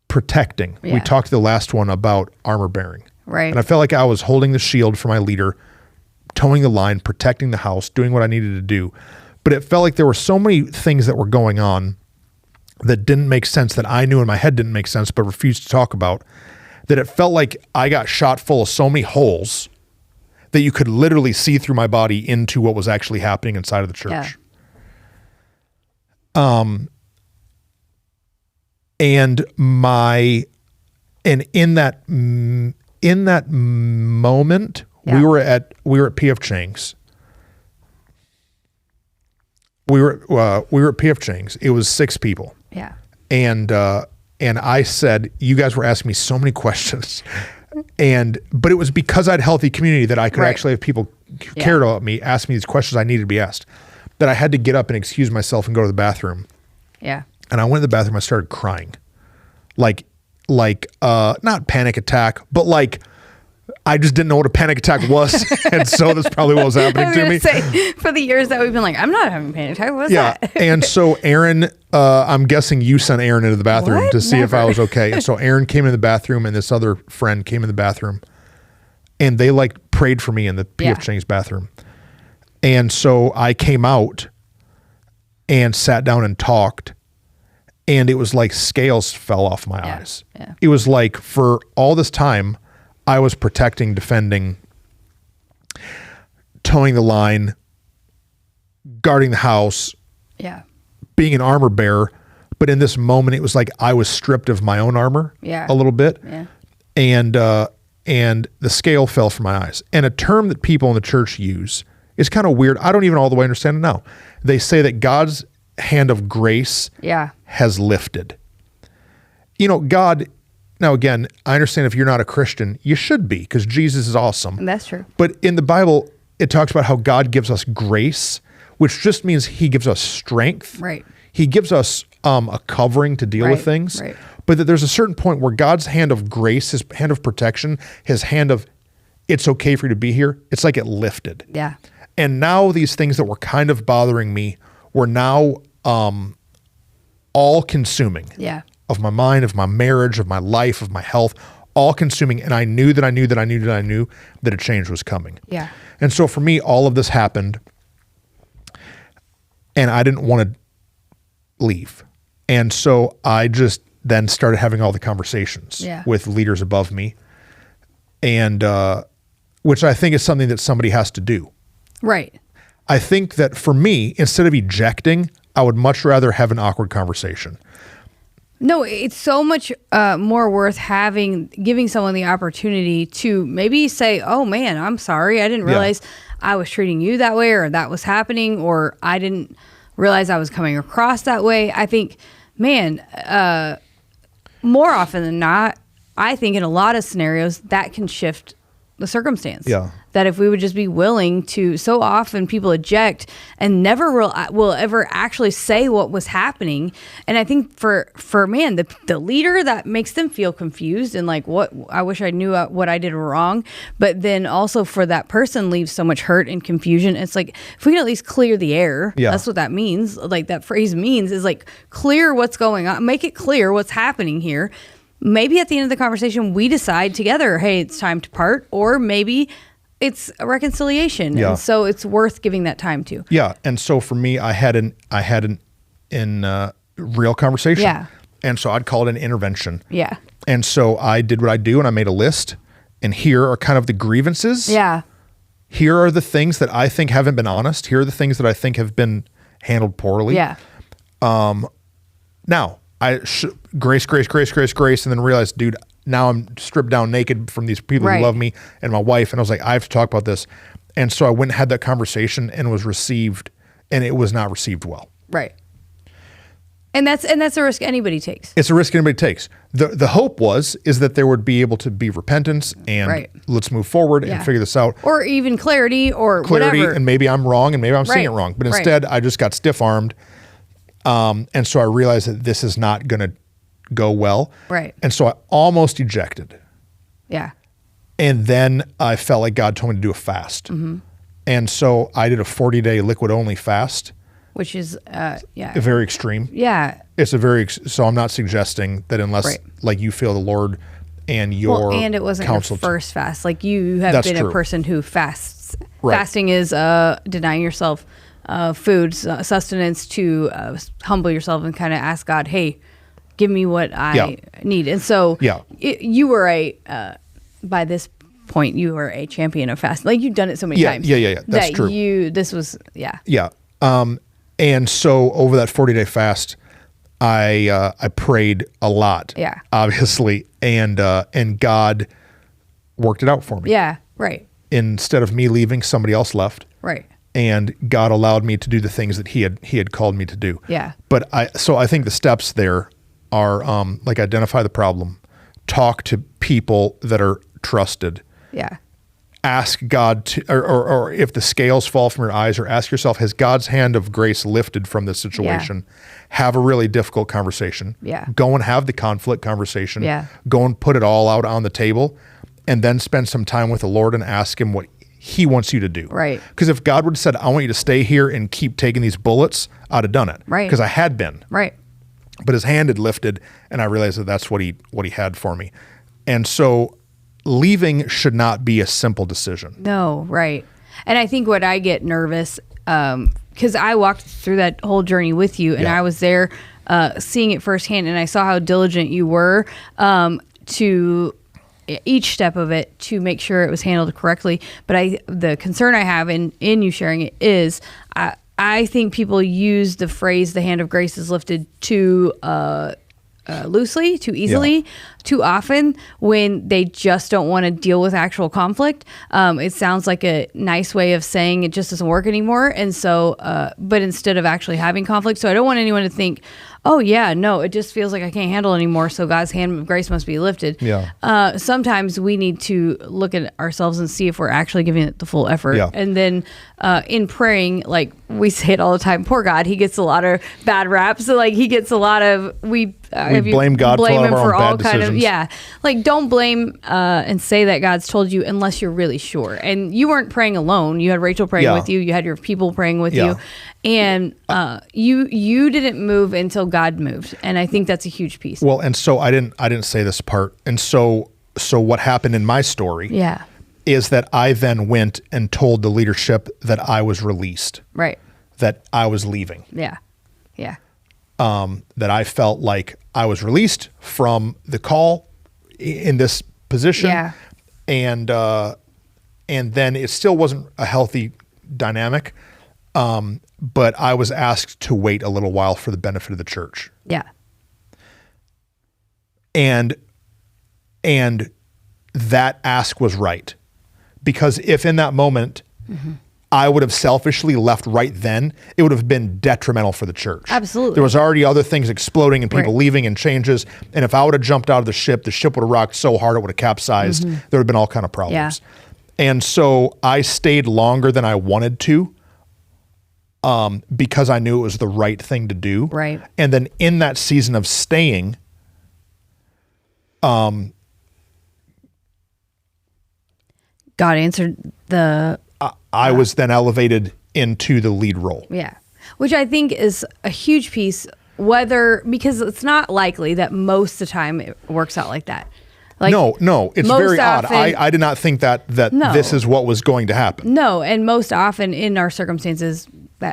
[SPEAKER 2] protecting. Yeah. We talked the last one about armor bearing.
[SPEAKER 1] Right.
[SPEAKER 2] And I felt like I was holding the shield for my leader, towing the line, protecting the house, doing what I needed to do. But it felt like there were so many things that were going on that didn't make sense, that I knew in my head didn't make sense, but refused to talk about, that it felt like I got shot full of so many holes that you could literally see through my body into what was actually happening inside of the church. Yeah. And in that moment, we were at PF Chang's. We were at PF Chang's. It was 6 people.
[SPEAKER 1] Yeah.
[SPEAKER 2] And I said, you guys were asking me so many questions, but it was because I had healthy community that I could actually have people who cared about me ask me these questions I needed to be asked, that I had to get up and excuse myself and go to the bathroom.
[SPEAKER 1] Yeah.
[SPEAKER 2] And I went to the bathroom. I started crying, like not panic attack, but like I just didn't know what a panic attack was, and so that's probably what was happening to me.
[SPEAKER 1] Say, for the years that we've been like, I'm not having a panic attack. What's that?
[SPEAKER 2] And so Aaron, I'm guessing you sent Aaron into the bathroom to see if I was okay. And so Aaron came in the bathroom, and this other friend came in the bathroom, and they like prayed for me in the PF Chang's bathroom. And so I came out and sat down and talked, and it was like scales fell off my eyes. Yeah. It was like for all this time, I was protecting, defending, towing the line, guarding the house, being an armor bearer. But in this moment, it was like I was stripped of my own armor a little bit. Yeah. And the scale fell from my eyes. And a term that people in the church use is kind of weird. I don't even all the way understand it now. They say that God's hand of grace has lifted. You know, God, now again, I understand if you're not a Christian, you should be, because Jesus is awesome.
[SPEAKER 1] And that's true.
[SPEAKER 2] But in the Bible, it talks about how God gives us grace, which just means he gives us strength.
[SPEAKER 1] Right.
[SPEAKER 2] He gives us a covering to deal with things. Right. But that there's a certain point where God's hand of grace, his hand of protection, his hand of, it's okay for you to be here, it's like it lifted.
[SPEAKER 1] Yeah.
[SPEAKER 2] And now these things that were kind of bothering me were now all consuming.
[SPEAKER 1] Yeah.
[SPEAKER 2] Of my mind, of my marriage, of my life, of my health, all consuming. And I knew that a change was coming.
[SPEAKER 1] Yeah.
[SPEAKER 2] And so for me, all of this happened and I didn't want to leave. And so I just then started having all the conversations with leaders above me, and which I think is something that somebody has to do.
[SPEAKER 1] Right.
[SPEAKER 2] I think that for me, instead of ejecting, I would much rather have an awkward conversation.
[SPEAKER 1] No, it's so much more worth giving someone the opportunity to maybe say, oh man, I'm sorry. I didn't realize I was treating you that way, or that was happening, or I didn't realize I was coming across that way. I think, man, more often than not, I think in a lot of scenarios that can shift the circumstance.
[SPEAKER 2] Yeah.
[SPEAKER 1] That if we would just be willing to, so often people eject and never will ever actually say what was happening. And I think for man, the leader, that makes them feel confused and like, what, I wish I knew what I did wrong. But then also for that person leaves so much hurt and confusion. It's like, if we can at least clear the air, that's what that means. Like that phrase means is like clear what's going on, make it clear what's happening here. Maybe at the end of the conversation, we decide together, hey, it's time to part, or maybe it's a reconciliation. Yeah. And so it's worth giving that time to.
[SPEAKER 2] Yeah. And so for me, I had an real conversation.
[SPEAKER 1] Yeah.
[SPEAKER 2] And so I'd call it an intervention.
[SPEAKER 1] Yeah.
[SPEAKER 2] And so I did what I do, and I made a list, and here are kind of the grievances.
[SPEAKER 1] Yeah. Here
[SPEAKER 2] are the things that I think haven't been honest. Here are the things that I think have been handled poorly.
[SPEAKER 1] Yeah.
[SPEAKER 2] Now, grace, and then realized, dude, now I'm stripped down naked from these people who love me and my wife. And I was like, I have to talk about this. And so I went and had that conversation, and was received, and it was not received well.
[SPEAKER 1] Right. And that's a risk anybody takes.
[SPEAKER 2] It's a risk anybody takes. The hope is that there would be able to be repentance and let's move forward and figure this out.
[SPEAKER 1] Or even clarity or whatever.
[SPEAKER 2] And maybe I'm wrong and maybe I'm seeing it wrong. But instead I just got stiff-armed. And so I realized that this is not going to go well.
[SPEAKER 1] Right.
[SPEAKER 2] And so I almost ejected.
[SPEAKER 1] Yeah.
[SPEAKER 2] And then I felt like God told me to do a fast. Mm-hmm. And so I did a 40-day liquid-only fast.
[SPEAKER 1] Which is,
[SPEAKER 2] very extreme.
[SPEAKER 1] Yeah.
[SPEAKER 2] It's so I'm not suggesting that unless like you feel the Lord and your
[SPEAKER 1] and it wasn't your first fast. Like you have been a person who fasts. Right. Fasting is denying yourself food, sustenance to humble yourself and kind of ask God, hey, give me what I need. And so you were by this point, you were a champion of fasting. Like you've done it so many times.
[SPEAKER 2] Yeah. That's true.
[SPEAKER 1] This was.
[SPEAKER 2] Yeah. And so over that 40-day fast, I prayed a lot.
[SPEAKER 1] Yeah.
[SPEAKER 2] Obviously, and God worked it out for me.
[SPEAKER 1] Yeah. Right.
[SPEAKER 2] Instead of me leaving, somebody else left.
[SPEAKER 1] Right.
[SPEAKER 2] And God allowed me to do the things that He had called me to do.
[SPEAKER 1] Yeah.
[SPEAKER 2] But I think the steps there are like identify the problem, talk to people that are trusted.
[SPEAKER 1] Yeah.
[SPEAKER 2] Ask God to, or if the scales fall from your eyes, or ask yourself, has God's hand of grace lifted from this situation? Yeah. Have a really difficult conversation.
[SPEAKER 1] Yeah.
[SPEAKER 2] Go and have the conflict conversation.
[SPEAKER 1] Yeah.
[SPEAKER 2] Go and put it all out on the table, and then spend some time with the Lord and ask Him what He wants you to do.
[SPEAKER 1] Right.
[SPEAKER 2] Because if God would have said, I want you to stay here and keep taking these bullets, I'd have done it.
[SPEAKER 1] Right.
[SPEAKER 2] Because I had been.
[SPEAKER 1] Right.
[SPEAKER 2] But His hand had lifted, and I realized that that's what he had for me. And so leaving should not be a simple decision.
[SPEAKER 1] No, right. And I think what I get nervous, because I walked through that whole journey with you, and I was there seeing it firsthand, and I saw how diligent you were to each step of it to make sure it was handled correctly. But the concern I have in you sharing it is I think people use the phrase "the hand of grace is lifted" too loosely, too easily, too often when they just don't want to deal with actual conflict. It sounds like a nice way of saying it just doesn't work anymore. And so, but instead of actually having conflict, so I don't want anyone to think, oh yeah, no, it just feels like I can't handle anymore, so God's hand of grace must be lifted. Yeah. Sometimes we need to look at ourselves and see if we're actually giving it the full effort. Yeah. And then in praying, like we say it all the time, poor God, he gets a lot of bad raps. So like he gets a lot of, we
[SPEAKER 2] blame God
[SPEAKER 1] blame him for all
[SPEAKER 2] bad
[SPEAKER 1] kind
[SPEAKER 2] decisions.
[SPEAKER 1] of, like don't blame and say that God's told you unless you're really sure. And you weren't praying alone. You had Rachel praying with you. You had your people praying with you. And you didn't move until God moved, and I think that's a huge piece.
[SPEAKER 2] Well, and so I didn't say this part, and so what happened in my story, is that I then went and told the leadership that I was released,
[SPEAKER 1] right?
[SPEAKER 2] That I was leaving,
[SPEAKER 1] yeah.
[SPEAKER 2] That I felt like I was released from the call in this position, and then it still wasn't a healthy dynamic. But I was asked to wait a little while for the benefit of the church.
[SPEAKER 1] Yeah.
[SPEAKER 2] And that ask was right. Because if in that moment I would have selfishly left right then, it would have been detrimental for the church.
[SPEAKER 1] Absolutely.
[SPEAKER 2] There was already other things exploding and people leaving and changes. And if I would have jumped out of the ship would have rocked so hard it would have capsized. There would have been all kind of problems. Yeah. And so I stayed longer than I wanted to. Because I knew it was the right thing to do.
[SPEAKER 1] Right.
[SPEAKER 2] And then in that season of staying,
[SPEAKER 1] God answered the...
[SPEAKER 2] I was then elevated into the lead role.
[SPEAKER 1] Yeah. Which I think is a huge piece, because it's not likely that most of the time it works out like that. Like,
[SPEAKER 2] no, it's very odd. I did not think that this is what was going to happen.
[SPEAKER 1] No, and most often in our circumstances,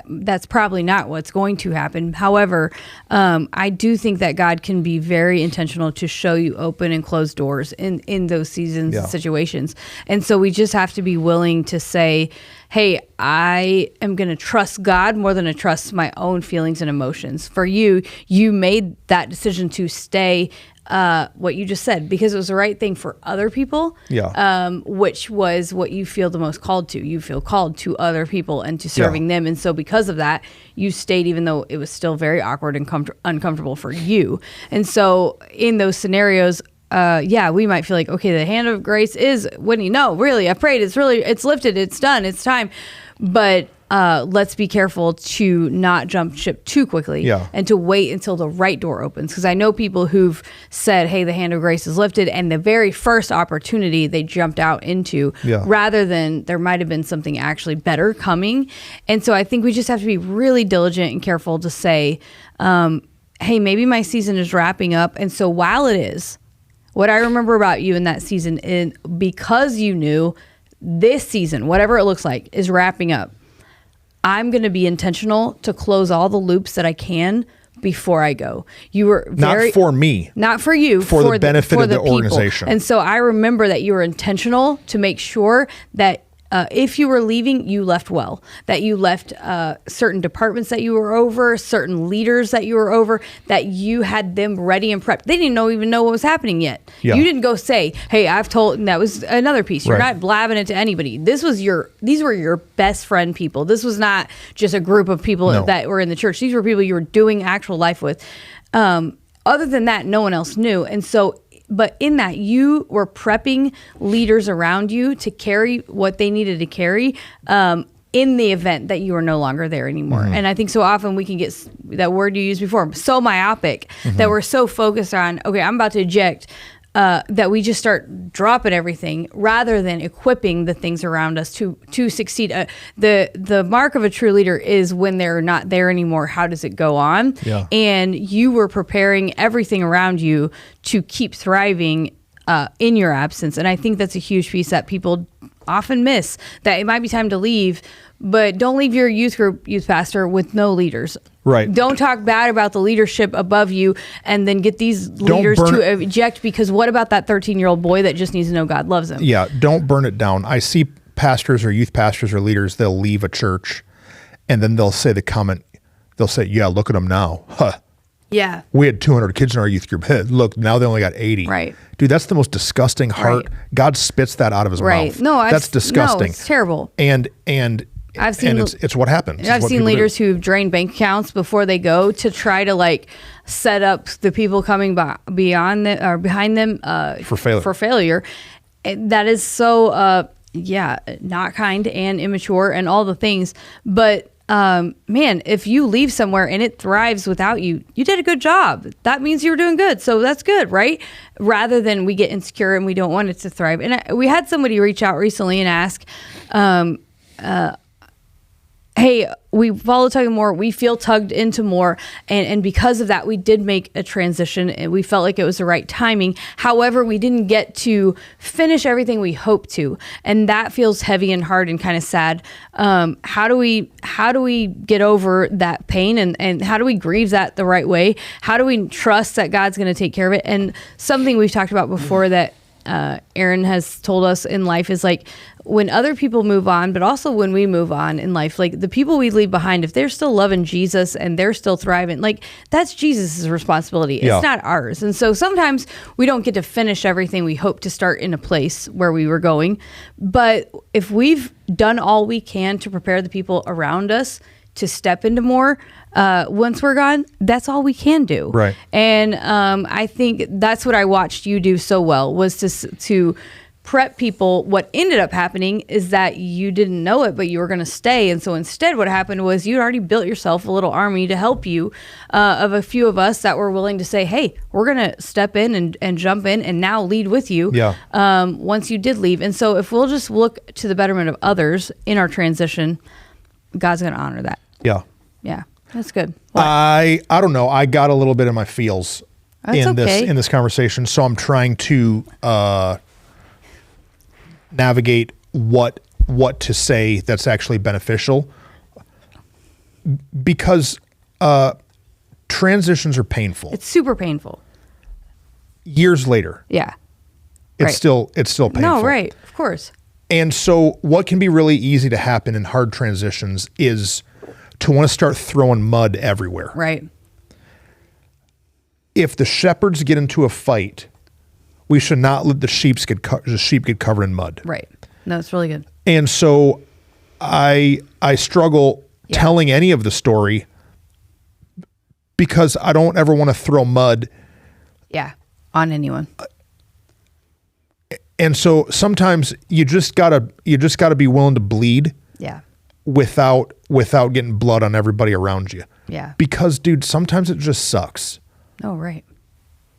[SPEAKER 1] that's probably not what's going to happen. However, I do think that God can be very intentional to show you open and close doors in those seasons and situations. And so we just have to be willing to say, hey, I am going to trust God more than I trust my own feelings and emotions. For you made that decision to stay what you just said, because it was the right thing for other people, which was what you feel the most called to. You feel called to other people and to serving them. And so because of that, you stayed, even though it was still very awkward and uncomfortable for you. And so in those scenarios, we might feel like, okay, the hand of grace is Whitney. No, really, I prayed. It's lifted. It's done. It's time. But let's be careful to not jump ship too quickly and to wait until the right door opens. Because I know people who've said, hey, the hand of grace is lifted, and the very first opportunity they jumped out into, rather than there might have been something actually better coming. And so I think we just have to be really diligent and careful to say, hey, maybe my season is wrapping up. And so while it is, what I remember about you in that season, because you knew this season, whatever it looks like, is wrapping up, I'm going to be intentional to close all the loops that I can before I go. You were
[SPEAKER 2] not for me,
[SPEAKER 1] not for you,
[SPEAKER 2] for the benefit of the organization.
[SPEAKER 1] And so I remember that you were intentional to make sure that if you were leaving, you left well, that you left certain departments that you were over, certain leaders that you were over, that you had them ready and prepped. They didn't even know what was happening yet. Yeah. You didn't go say, hey, I've told, and that was another piece. You're not blabbing it to anybody. These were your best friend people. This was not just a group of people that were in the church. These were people you were doing actual life with. Other than that, no one else knew. And so, but in that, you were prepping leaders around you to carry what they needed to carry in the event that you are no longer there anymore. And I think so often we can get that word you used before, so myopic, that we're so focused on, okay, I'm about to eject, that we just start dropping everything rather than equipping the things around us to succeed. The mark of a true leader is when they're not there anymore, how does it go on? Yeah. And you were preparing everything around you to keep thriving in your absence. And I think that's a huge piece that people often miss, that it might be time to leave, but don't leave your youth pastor with no leaders.
[SPEAKER 2] Right.
[SPEAKER 1] Don't talk bad about the leadership above you and then get these leaders to eject, because what about that 13-year-old boy that just needs to know God loves him?
[SPEAKER 2] Yeah, don't burn it down. I see pastors or youth pastors or leaders, they'll leave a church and then they'll say they'll say, yeah, look at them now. Huh.
[SPEAKER 1] Yeah.
[SPEAKER 2] We had 200 kids in our youth group. Hey, look, now they only got 80.
[SPEAKER 1] Right.
[SPEAKER 2] Dude, that's the most disgusting heart.
[SPEAKER 1] Right.
[SPEAKER 2] God spits that out of his mouth.
[SPEAKER 1] No,
[SPEAKER 2] that's disgusting.
[SPEAKER 1] No, it's terrible.
[SPEAKER 2] And I've seen it's what happens.
[SPEAKER 1] I've seen leaders who've drained bank accounts before they go to try to like set up the people coming behind them for failure. That is so not kind and immature and all the things. But man, if you leave somewhere and it thrives without you, you did a good job. That means you were doing good. So that's good, right? Rather than we get insecure and we don't want it to thrive. And we had somebody reach out recently and ask, hey, we follow tugging more. We feel tugged into more. And because of that, we did make a transition and we felt like it was the right timing. However, we didn't get to finish everything we hoped to. And that feels heavy and hard and kind of sad. How do we get over that pain and how do we grieve that the right way? How do we trust that God's going to take care of it? And something we've talked about before that Aaron has told us in life is like when other people move on, but also when we move on in life, like the people we leave behind, if they're still loving Jesus and they're still thriving, like that's Jesus's responsibility. It's not ours. And so sometimes we don't get to finish everything we hope to start in a place where we were going. But if we've done all we can to prepare the people around us to step into more, once we're gone, that's all we can do.
[SPEAKER 2] Right.
[SPEAKER 1] And I think that's what I watched you do so well, was to prep people. What ended up happening is that you didn't know it, but you were going to stay. And so instead what happened was you'd already built yourself a little army to help you, of a few of us that were willing to say, hey, we're going to step in and jump in and now lead with you. Once you did leave. And so if we'll just look to the betterment of others in our transition, God's going to honor that.
[SPEAKER 2] Yeah.
[SPEAKER 1] That's good.
[SPEAKER 2] What? I don't know. I got a little bit in my feels in this conversation, so I'm trying to navigate what to say that's actually beneficial, because transitions are painful.
[SPEAKER 1] It's super painful.
[SPEAKER 2] Years later.
[SPEAKER 1] Yeah.
[SPEAKER 2] It's still painful.
[SPEAKER 1] No, right. Of course.
[SPEAKER 2] And so what can be really easy to happen in hard transitions is to want to start throwing mud everywhere.
[SPEAKER 1] Right.
[SPEAKER 2] If the shepherds get into a fight, we should not let the sheep get covered in mud.
[SPEAKER 1] Right. No, it's really good.
[SPEAKER 2] And so I struggle telling any of the story because I don't ever want to throw mud.
[SPEAKER 1] On anyone.
[SPEAKER 2] And so sometimes you just gotta be willing to bleed. Without getting blood on everybody around you. Because, dude, sometimes it just sucks.
[SPEAKER 1] Oh, right.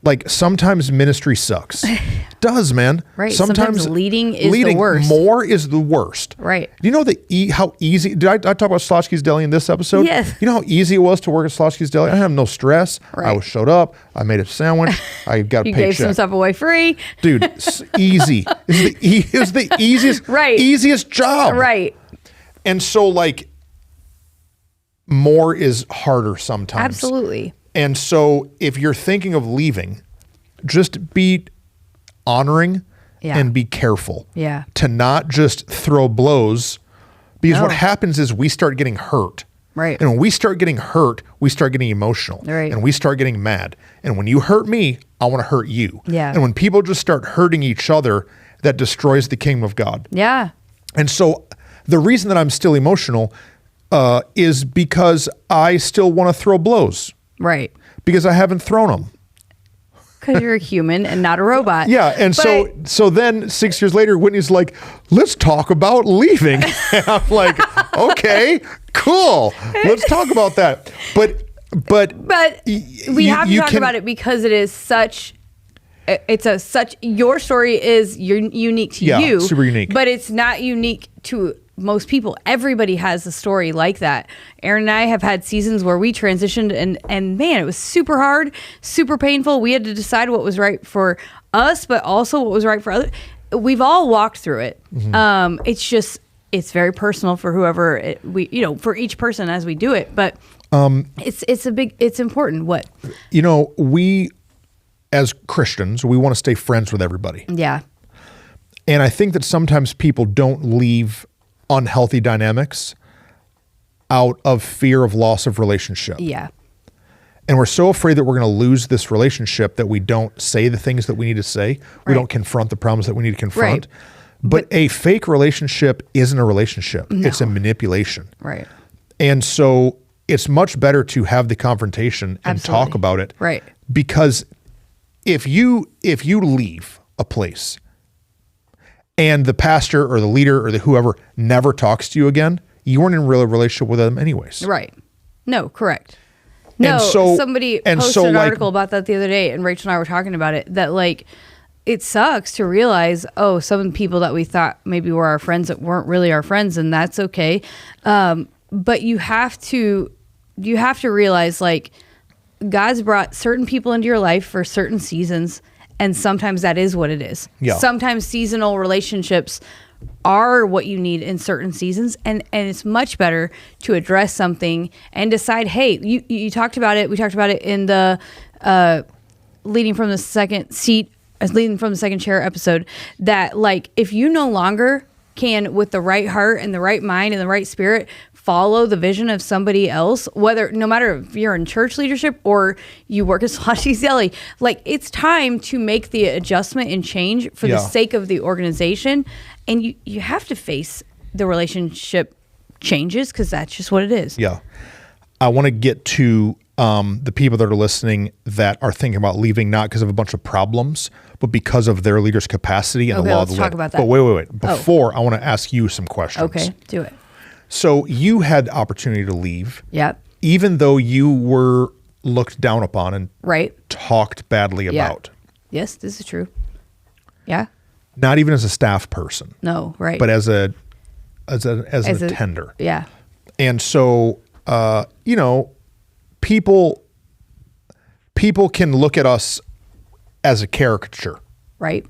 [SPEAKER 2] Like, sometimes ministry sucks. It does, man.
[SPEAKER 1] Right. Sometimes leading is the worst.
[SPEAKER 2] More is the worst.
[SPEAKER 1] Right.
[SPEAKER 2] Do you know how easy... Did I talk about Slotsky's Deli in this episode?
[SPEAKER 1] Yes.
[SPEAKER 2] You know how easy it was to work at Slotsky's Deli? I had no stress.
[SPEAKER 1] Right.
[SPEAKER 2] I showed up. I made a sandwich. I got a paycheck.
[SPEAKER 1] You gave some stuff away free.
[SPEAKER 2] Dude, easy. It's the easiest, easiest job.
[SPEAKER 1] Right.
[SPEAKER 2] And so, like, more is harder sometimes.
[SPEAKER 1] Absolutely.
[SPEAKER 2] And so if you're thinking of leaving, just be honoring and be careful. To not just throw blows, because what happens is we start getting hurt.
[SPEAKER 1] Right.
[SPEAKER 2] And when we start getting hurt, we start getting emotional.
[SPEAKER 1] Right.
[SPEAKER 2] And we start getting mad. And when you hurt me, I want to hurt you. And when people just start hurting each other, that destroys the kingdom of God. And so the reason that I'm still emotional is because I still want to throw blows.
[SPEAKER 1] Right.
[SPEAKER 2] Because I haven't thrown them.
[SPEAKER 1] Because you're a human and not a robot.
[SPEAKER 2] And so then 6 years later, Whitney's like, let's talk about leaving. And I'm like, okay, cool. Let's talk about that. But
[SPEAKER 1] we have to talk about it because it is such... your story is unique to you.
[SPEAKER 2] Super unique.
[SPEAKER 1] But it's not unique to most people. Everybody has a story like that. Aaron and I have had seasons where we transitioned and man, it was super hard, super painful. We had to decide what was right for us, but also what was right for others. We've all walked through it. It's very personal for whoever for each person as we do it. But It's important. What?
[SPEAKER 2] We as Christians, we want to stay friends with everybody.
[SPEAKER 1] Yeah.
[SPEAKER 2] And I think that sometimes people don't leave unhealthy dynamics out of fear of loss of relationship.
[SPEAKER 1] Yeah.
[SPEAKER 2] And we're so afraid that we're going to lose this relationship that we don't say the things that we need to say. We don't confront the problems that we need to confront.
[SPEAKER 1] Right.
[SPEAKER 2] But a fake relationship isn't a relationship. No. It's a manipulation.
[SPEAKER 1] Right.
[SPEAKER 2] And so it's much better to have the confrontation and talk about it.
[SPEAKER 1] Right.
[SPEAKER 2] Because if you leave a place and the pastor or the leader or the whoever never talks to you again, you weren't in a real relationship with them anyways.
[SPEAKER 1] Right. No, correct. No, somebody posted an article about that the other day, and Rachel and I were talking about it, that like it sucks to realize, some people that we thought maybe were our friends that weren't really our friends, and that's okay. But you have to realize, like, God's brought certain people into your life for certain seasons, and sometimes that is what it is.
[SPEAKER 2] Yeah.
[SPEAKER 1] Sometimes seasonal relationships are what you need in certain seasons, and it's much better to address something and decide, hey, you talked about it. We talked about it in the leading from the second chair episode, that like if you no longer can, with the right heart and the right mind and the right spirit, follow the vision of somebody else, no matter if you're in church leadership or you work at Slotty's Deli, like it's time to make the adjustment and change for the sake of the organization. And you have to face the relationship changes, because that's just what it is.
[SPEAKER 2] Yeah. I want to get to the people that are listening that are thinking about leaving, not because of a bunch of problems, but because of their leader's capacity and the law of the land.
[SPEAKER 1] Let's talk about that.
[SPEAKER 2] But wait. Before, I want to ask you some questions.
[SPEAKER 1] Okay, do it.
[SPEAKER 2] So you had the opportunity to leave.
[SPEAKER 1] Yep.
[SPEAKER 2] Even though you were looked down upon and talked badly about.
[SPEAKER 1] Yes, this is true. Yeah.
[SPEAKER 2] Not even as a staff person.
[SPEAKER 1] No, right.
[SPEAKER 2] But as an attender.
[SPEAKER 1] Yeah.
[SPEAKER 2] And so, people can look at us as a caricature.
[SPEAKER 1] Right.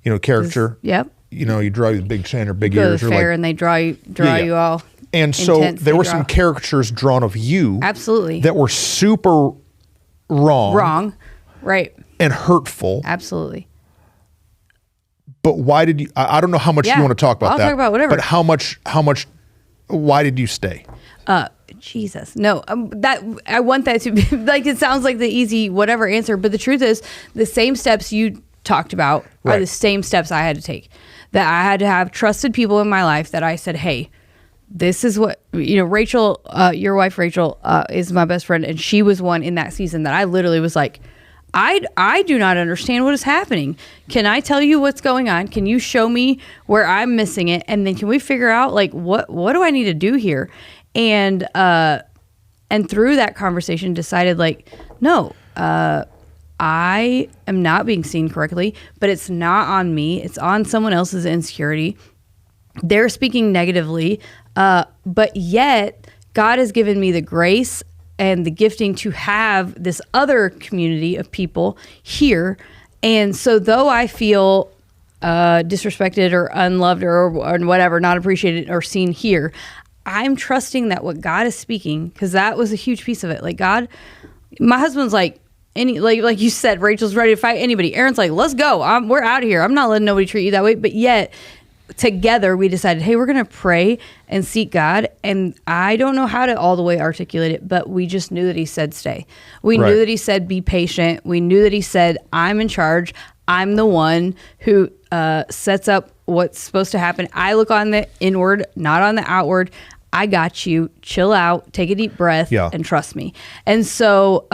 [SPEAKER 2] Caricature.
[SPEAKER 1] Yep.
[SPEAKER 2] You draw your big chin or big
[SPEAKER 1] you
[SPEAKER 2] ears.
[SPEAKER 1] Go to the fair and they draw you all.
[SPEAKER 2] And so there were some caricatures drawn of you.
[SPEAKER 1] Absolutely.
[SPEAKER 2] That were super wrong.
[SPEAKER 1] Wrong. Right.
[SPEAKER 2] And hurtful.
[SPEAKER 1] Absolutely.
[SPEAKER 2] But why did you, I don't know how much you want to talk about that.
[SPEAKER 1] I'll talk about whatever.
[SPEAKER 2] But how much, why did you stay?
[SPEAKER 1] Jesus. No, I want that to be like, it sounds like the easy whatever answer, but the truth is the same steps you talked about are the same steps I had to take. That I had to have trusted people in my life that I said, hey, this is what, Rachel, your wife, Rachel, is my best friend. And she was one in that season that I literally was like, I do not understand what is happening. Can I tell you what's going on? Can you show me where I'm missing it? And then can we figure out like, what do I need to do here? And through that conversation decided like, no, I am not being seen correctly, but it's not on me. It's on someone else's insecurity. They're speaking negatively, but yet God has given me the grace and the gifting to have this other community of people here. And so though I feel disrespected or unloved or whatever, not appreciated or seen here, I'm trusting that what God is speaking, because that was a huge piece of it. Like God, my husband's like, like you said, Rachel's ready to fight anybody. Aaron's like, let's go. We're out of here. I'm not letting nobody treat you that way. But yet together we decided, hey, we're going to pray and seek God. And I don't know how to all the way articulate it, but we just knew that he said stay. We knew that he said be patient. We knew that he said I'm in charge. I'm the one who sets up what's supposed to happen. I look on the inward, not on the outward. I got you. Chill out. Take a deep breath and trust me. And so,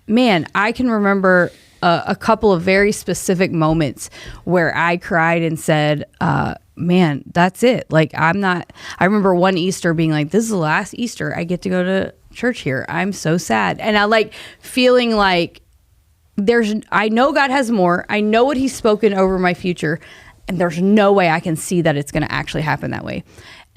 [SPEAKER 1] man, I can remember a couple of very specific moments where I cried and said, man, that's it. Like, I remember one Easter being like, this is the last Easter I get to go to church here. I'm so sad. And I like feeling like I know God has more. I know what he's spoken over my future. And there's no way I can see that it's going to actually happen that way.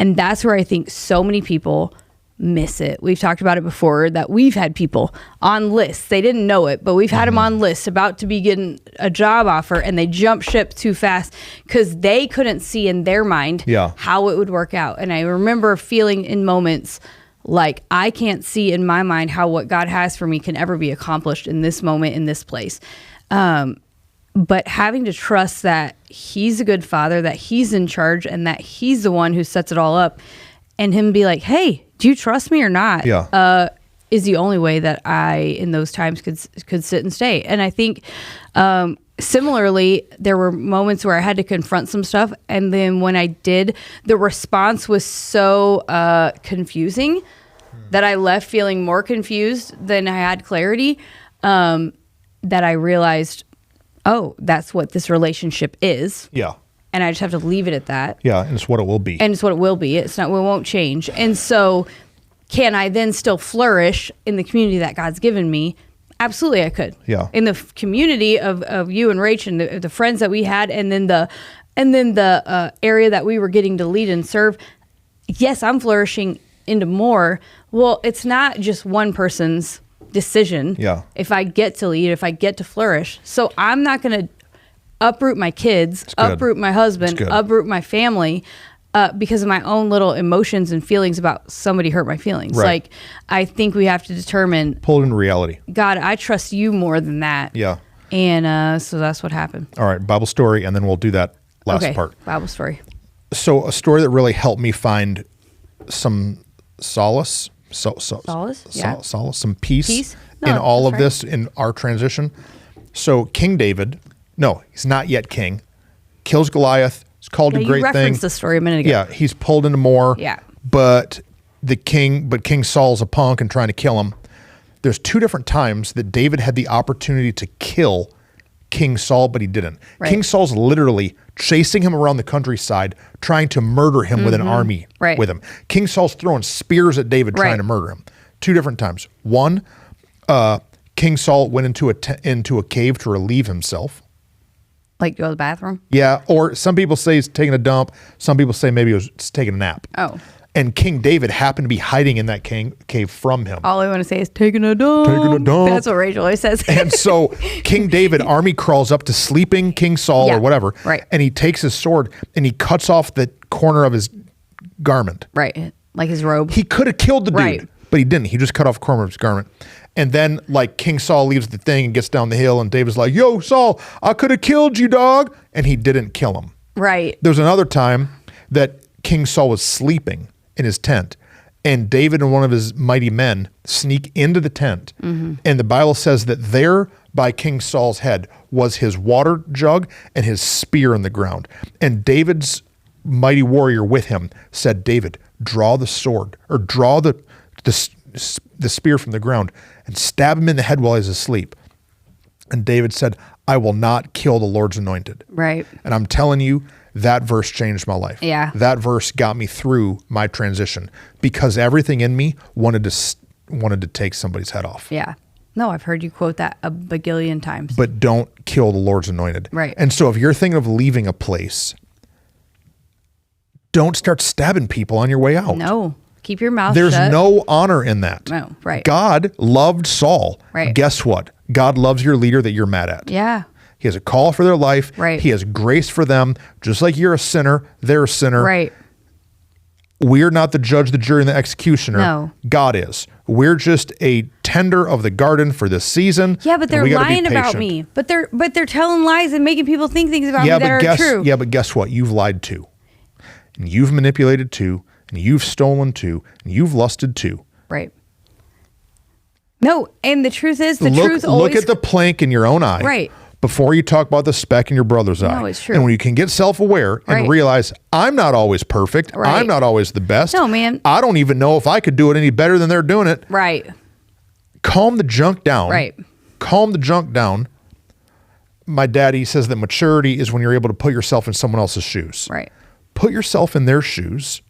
[SPEAKER 1] And that's where I think so many people miss it. We've talked about it before, that we've had people on lists. They didn't know it, but we've had them on lists about to be getting a job offer, and they jump ship too fast because they couldn't see in their mind how it would work out. And I remember feeling in moments Like, I can't see in my mind how what God has for me can ever be accomplished in this moment, in this place. But having to trust that he's a good father, that he's in charge, and that he's the one who sets it all up, and him be like, hey, do you trust me or not?
[SPEAKER 2] Yeah.
[SPEAKER 1] Is the only way that I, in those times, could sit and stay. And I think similarly, there were moments where I had to confront some stuff. And then when I did, the response was so confusing that I left feeling more confused than I had clarity, that I realized, oh, that's what this relationship is.
[SPEAKER 2] Yeah.
[SPEAKER 1] And I just have to leave it at that.
[SPEAKER 2] Yeah, and it's what it will be.
[SPEAKER 1] And it's what it will be. It won't change. And so can I then still flourish in the community that God's given me? Absolutely, I could.
[SPEAKER 2] Yeah.
[SPEAKER 1] In the community of you and Rach and the friends that we had, and then the area that we were getting to lead and serve. Yes, I'm flourishing into more. Well, it's not just one person's decision.
[SPEAKER 2] Yeah.
[SPEAKER 1] If I get to lead, if I get to flourish, so I'm not going to uproot my kids, uproot my husband, uproot my family. Because of my own little emotions and feelings about somebody hurt my feelings.
[SPEAKER 2] Right.
[SPEAKER 1] Like, I think we have to determine,
[SPEAKER 2] pull it into reality.
[SPEAKER 1] God, I trust you more than that.
[SPEAKER 2] Yeah.
[SPEAKER 1] And so that's what happened.
[SPEAKER 2] All right, Bible story, and then we'll do that last part.
[SPEAKER 1] Bible story.
[SPEAKER 2] So a story that really helped me find some solace.
[SPEAKER 1] Solace? Yeah.
[SPEAKER 2] Solace, some peace
[SPEAKER 1] No,
[SPEAKER 2] in all of
[SPEAKER 1] right.
[SPEAKER 2] this, in our transition. So King David, no, he's not yet king, kills Goliath. It's called a great
[SPEAKER 1] you
[SPEAKER 2] thing.
[SPEAKER 1] referenced the story a minute ago.
[SPEAKER 2] Yeah, he's pulled into more.
[SPEAKER 1] Yeah.
[SPEAKER 2] But King Saul's a punk and trying to kill him. There's two different times that David had the opportunity to kill King Saul, but he didn't.
[SPEAKER 1] Right.
[SPEAKER 2] King Saul's literally chasing him around the countryside, trying to murder him with an army with him. King Saul's throwing spears at David, trying to murder him. Two different times. One, King Saul went into a cave to relieve himself.
[SPEAKER 1] Like, go to the bathroom?
[SPEAKER 2] Yeah, or some people say he's taking a dump. Some people say maybe he was taking a nap.
[SPEAKER 1] Oh.
[SPEAKER 2] And King David happened to be hiding in that cave from him.
[SPEAKER 1] All I want to say is taking a dump.
[SPEAKER 2] Taking a dump.
[SPEAKER 1] That's what Rachel always says.
[SPEAKER 2] And so King David, army crawls up to sleeping King Saul or whatever.
[SPEAKER 1] Right.
[SPEAKER 2] And he takes his sword and he cuts off the corner of his garment.
[SPEAKER 1] Right. Like his robe.
[SPEAKER 2] He could have killed the dude, but he didn't. He just cut off the corner of his garment. And then, like, King Saul leaves the thing and gets down the hill, and David's like, yo, Saul, I could have killed you, dog. And he didn't kill him.
[SPEAKER 1] Right.
[SPEAKER 2] There's another time that King Saul was sleeping in his tent, and David and one of his mighty men sneak into the tent. And the Bible says that there by King Saul's head was his water jug and his spear in the ground. And David's mighty warrior with him said, David, draw the sword, or draw the spear from the ground and stab him in the head while he's asleep. And David said, I will not kill the Lord's anointed.
[SPEAKER 1] Right.
[SPEAKER 2] And I'm telling you, that verse changed my life.
[SPEAKER 1] Yeah.
[SPEAKER 2] That verse got me through my transition because everything in me wanted to take somebody's head off.
[SPEAKER 1] Yeah. No, I've heard you quote that a bagillion times.
[SPEAKER 2] But don't kill the Lord's anointed.
[SPEAKER 1] Right.
[SPEAKER 2] And so if you're thinking of leaving a place, don't start stabbing people on your way out.
[SPEAKER 1] No. Keep your mouth
[SPEAKER 2] There's
[SPEAKER 1] shut.
[SPEAKER 2] no honor in that.
[SPEAKER 1] No, right.
[SPEAKER 2] God loved Saul.
[SPEAKER 1] Right.
[SPEAKER 2] Guess what? God loves your leader that you're mad at.
[SPEAKER 1] Yeah.
[SPEAKER 2] He has a call for their life.
[SPEAKER 1] Right.
[SPEAKER 2] He has grace for them. Just like you're a sinner, they're a sinner.
[SPEAKER 1] Right.
[SPEAKER 2] We're not the judge, the jury, and the executioner.
[SPEAKER 1] No.
[SPEAKER 2] God is. We're just a tender of the garden for this season.
[SPEAKER 1] Yeah, but they're lying about me. But they're telling lies and making people think things about me that are true.
[SPEAKER 2] Yeah, but guess what? You've lied too. And you've manipulated too. And you've stolen too. And you've lusted too.
[SPEAKER 1] Right. No, and the truth is, truth always...
[SPEAKER 2] Look at the plank in your own eye.
[SPEAKER 1] Right.
[SPEAKER 2] Before you talk about the speck in your brother's eye.
[SPEAKER 1] No, it's true.
[SPEAKER 2] And when you can get self-aware and realize, I'm not always perfect.
[SPEAKER 1] Right.
[SPEAKER 2] I'm not always the best.
[SPEAKER 1] No, man.
[SPEAKER 2] I don't even know if I could do it any better than they're doing it.
[SPEAKER 1] Right.
[SPEAKER 2] Calm the junk down.
[SPEAKER 1] Right.
[SPEAKER 2] Calm the junk down. My daddy says that maturity is when you're able to put yourself in someone else's shoes.
[SPEAKER 1] Right.
[SPEAKER 2] Put yourself in their shoes.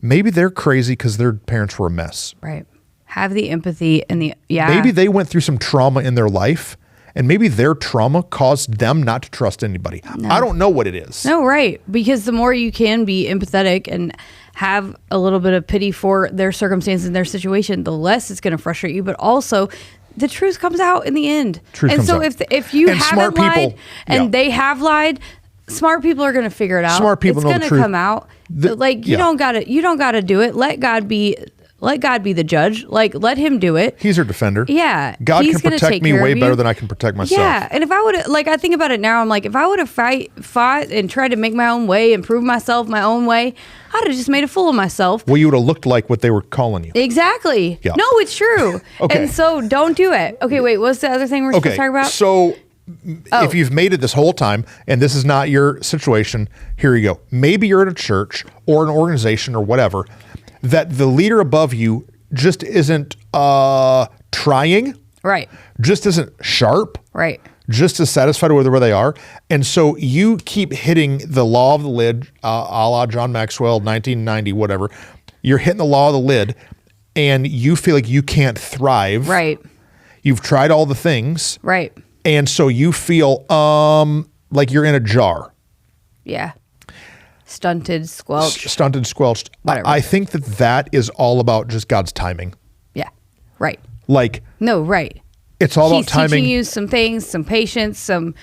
[SPEAKER 2] Maybe they're crazy because their parents were a mess.
[SPEAKER 1] Right. Have the empathy and the,
[SPEAKER 2] Maybe they went through some trauma in their life, and maybe their trauma caused them not to trust anybody. No. I don't know what it is.
[SPEAKER 1] No, right. Because the more you can be empathetic and have a little bit of pity for their circumstances and their situation, the less it's going to frustrate you. But also, the truth comes out in the end.
[SPEAKER 2] Truth comes out.
[SPEAKER 1] If you
[SPEAKER 2] and
[SPEAKER 1] haven't lied and they have lied, smart people are going to figure it out.
[SPEAKER 2] Smart people know the truth.
[SPEAKER 1] It's going to come out. You don't gotta do it. Let God be Let God be the judge. Like, let him do it.
[SPEAKER 2] He's your defender.
[SPEAKER 1] Yeah.
[SPEAKER 2] God can protect me way better than I can protect myself.
[SPEAKER 1] Yeah. And if I would have, like, I think about it now, I'm like, if I would have fought and tried to make my own way and prove myself my own way, I'd have just made a fool of myself.
[SPEAKER 2] Well, you would have looked like what they were calling you.
[SPEAKER 1] Exactly.
[SPEAKER 2] Yeah.
[SPEAKER 1] No, it's true.
[SPEAKER 2] Okay.
[SPEAKER 1] And so don't do it. Okay, wait, what's the other thing we're supposed to talk about?
[SPEAKER 2] So if you've made it this whole time and this is not your situation, here you go. Maybe you're at a church or an organization or whatever that the leader above you just isn't trying.
[SPEAKER 1] Right.
[SPEAKER 2] Just isn't sharp.
[SPEAKER 1] Right.
[SPEAKER 2] Just as satisfied with where they are. And so you keep hitting the law of the lid, a la John Maxwell, 1990, whatever. You're hitting the law of the lid and you feel like you can't thrive.
[SPEAKER 1] Right.
[SPEAKER 2] You've tried all the things.
[SPEAKER 1] Right.
[SPEAKER 2] And so you feel like you're in a jar.
[SPEAKER 1] Yeah. Stunted, squelched.
[SPEAKER 2] Whatever. I think that is all about just God's timing.
[SPEAKER 1] Yeah. Right.
[SPEAKER 2] Like.
[SPEAKER 1] No, right.
[SPEAKER 2] It's all about timing.
[SPEAKER 1] He's teaching you some things, some patience, some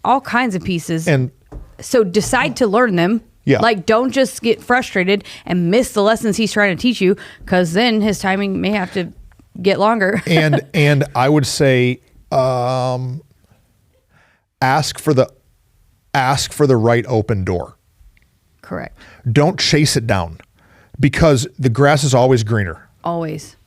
[SPEAKER 1] all kinds of pieces.
[SPEAKER 2] And
[SPEAKER 1] so decide to learn them.
[SPEAKER 2] Yeah.
[SPEAKER 1] Like, don't just get frustrated and miss the lessons he's trying to teach you, because then his timing may have to get longer.
[SPEAKER 2] and I would say ask for the right open door.
[SPEAKER 1] Correct.
[SPEAKER 2] Don't chase it down, because the grass is always greener.
[SPEAKER 1] Always.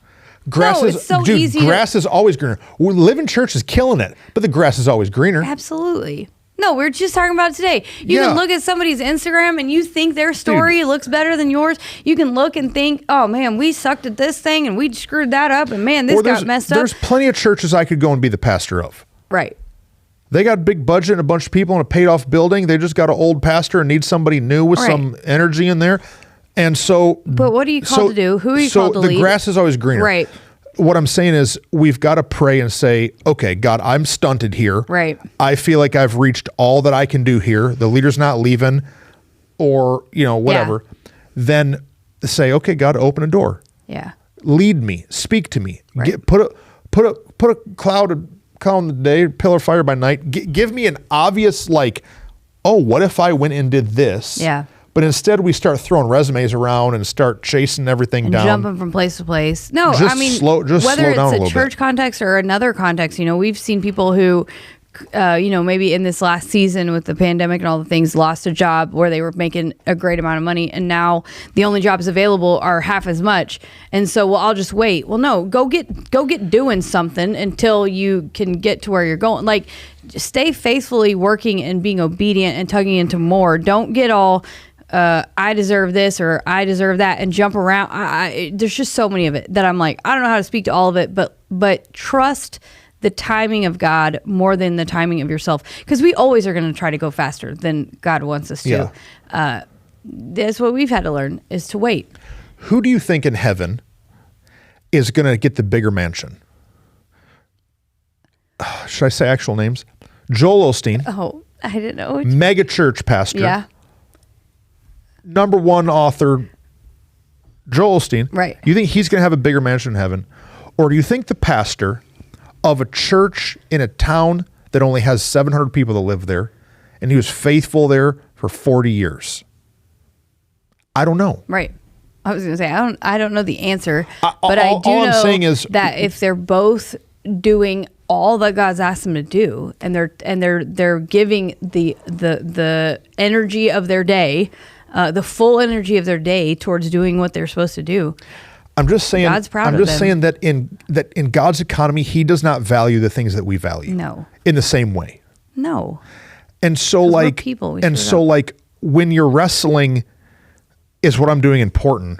[SPEAKER 2] Grass
[SPEAKER 1] is so easy.
[SPEAKER 2] Grass is always greener. Living Church is killing it, but the grass is always greener.
[SPEAKER 1] Absolutely. No, we were just talking about it today. You can look at somebody's Instagram and you think their story looks better than yours. You can look and think, oh man, we sucked at this thing and we screwed that up, and man, this got messed up.
[SPEAKER 2] There's plenty of churches I could go and be the pastor of.
[SPEAKER 1] Right.
[SPEAKER 2] They got a big budget and a bunch of people in a paid off building. They just got an old pastor and need somebody new with some energy in there. And so,
[SPEAKER 1] but what are you called to do? Who are you called to lead?
[SPEAKER 2] So the grass is always greener.
[SPEAKER 1] Right.
[SPEAKER 2] What I'm saying is we've got to pray and say, okay, God, I'm stunted here.
[SPEAKER 1] Right.
[SPEAKER 2] I feel like I've reached all that I can do here. The leader's not leaving, or, whatever. Yeah. Then say, okay, God, open a door.
[SPEAKER 1] Yeah.
[SPEAKER 2] Lead me, speak to me.
[SPEAKER 1] Right.
[SPEAKER 2] Put a cloud in the day, pillar of fire by night. Give me an obvious, like, oh, what if I went and did this?
[SPEAKER 1] Yeah.
[SPEAKER 2] But instead, we start throwing resumes around and start chasing everything down.
[SPEAKER 1] Jumping from place to place. No,
[SPEAKER 2] whether
[SPEAKER 1] slow down it's a church context or another context, we've seen people who, maybe in this last season with the pandemic and all the things, lost a job where they were making a great amount of money, and now the only jobs available are half as much. And so, well, I'll just wait. Well, no, go get doing something until you can get to where you're going. Like, stay faithfully working and being obedient and tugging into more. Don't get all I deserve this or I deserve that and jump around. There's just so many of it that I'm like, I don't know how to speak to all of it, but trust the timing of God more than the timing of yourself, because we always are going to try to go faster than God wants us to. Yeah. That's what we've had to learn, is to wait.
[SPEAKER 2] Who do you think in heaven is going to get the bigger mansion? Should I say actual names? Joel Osteen.
[SPEAKER 1] Oh, I didn't know.
[SPEAKER 2] Mega church pastor.
[SPEAKER 1] Yeah.
[SPEAKER 2] Number one author, Joel Osteen.
[SPEAKER 1] Right.
[SPEAKER 2] You think he's going to have a bigger mansion in heaven? Or do you think the pastor of a church in a town that only has 700 people that live there, and he was faithful there for 40 years? I don't know.
[SPEAKER 1] Right. I was going to say, I don't know the answer, but
[SPEAKER 2] I do know I'm saying is,
[SPEAKER 1] that if they're both doing all that God's asked them to do, and they're giving the energy of their day, the full energy of their day towards doing what they're supposed to do.
[SPEAKER 2] I'm just saying.
[SPEAKER 1] God's proud of them.
[SPEAKER 2] Saying that in God's economy, He does not value the things that we value.
[SPEAKER 1] No.
[SPEAKER 2] In the same way.
[SPEAKER 1] No.
[SPEAKER 2] And so, like, when you're wrestling, is what I'm doing important,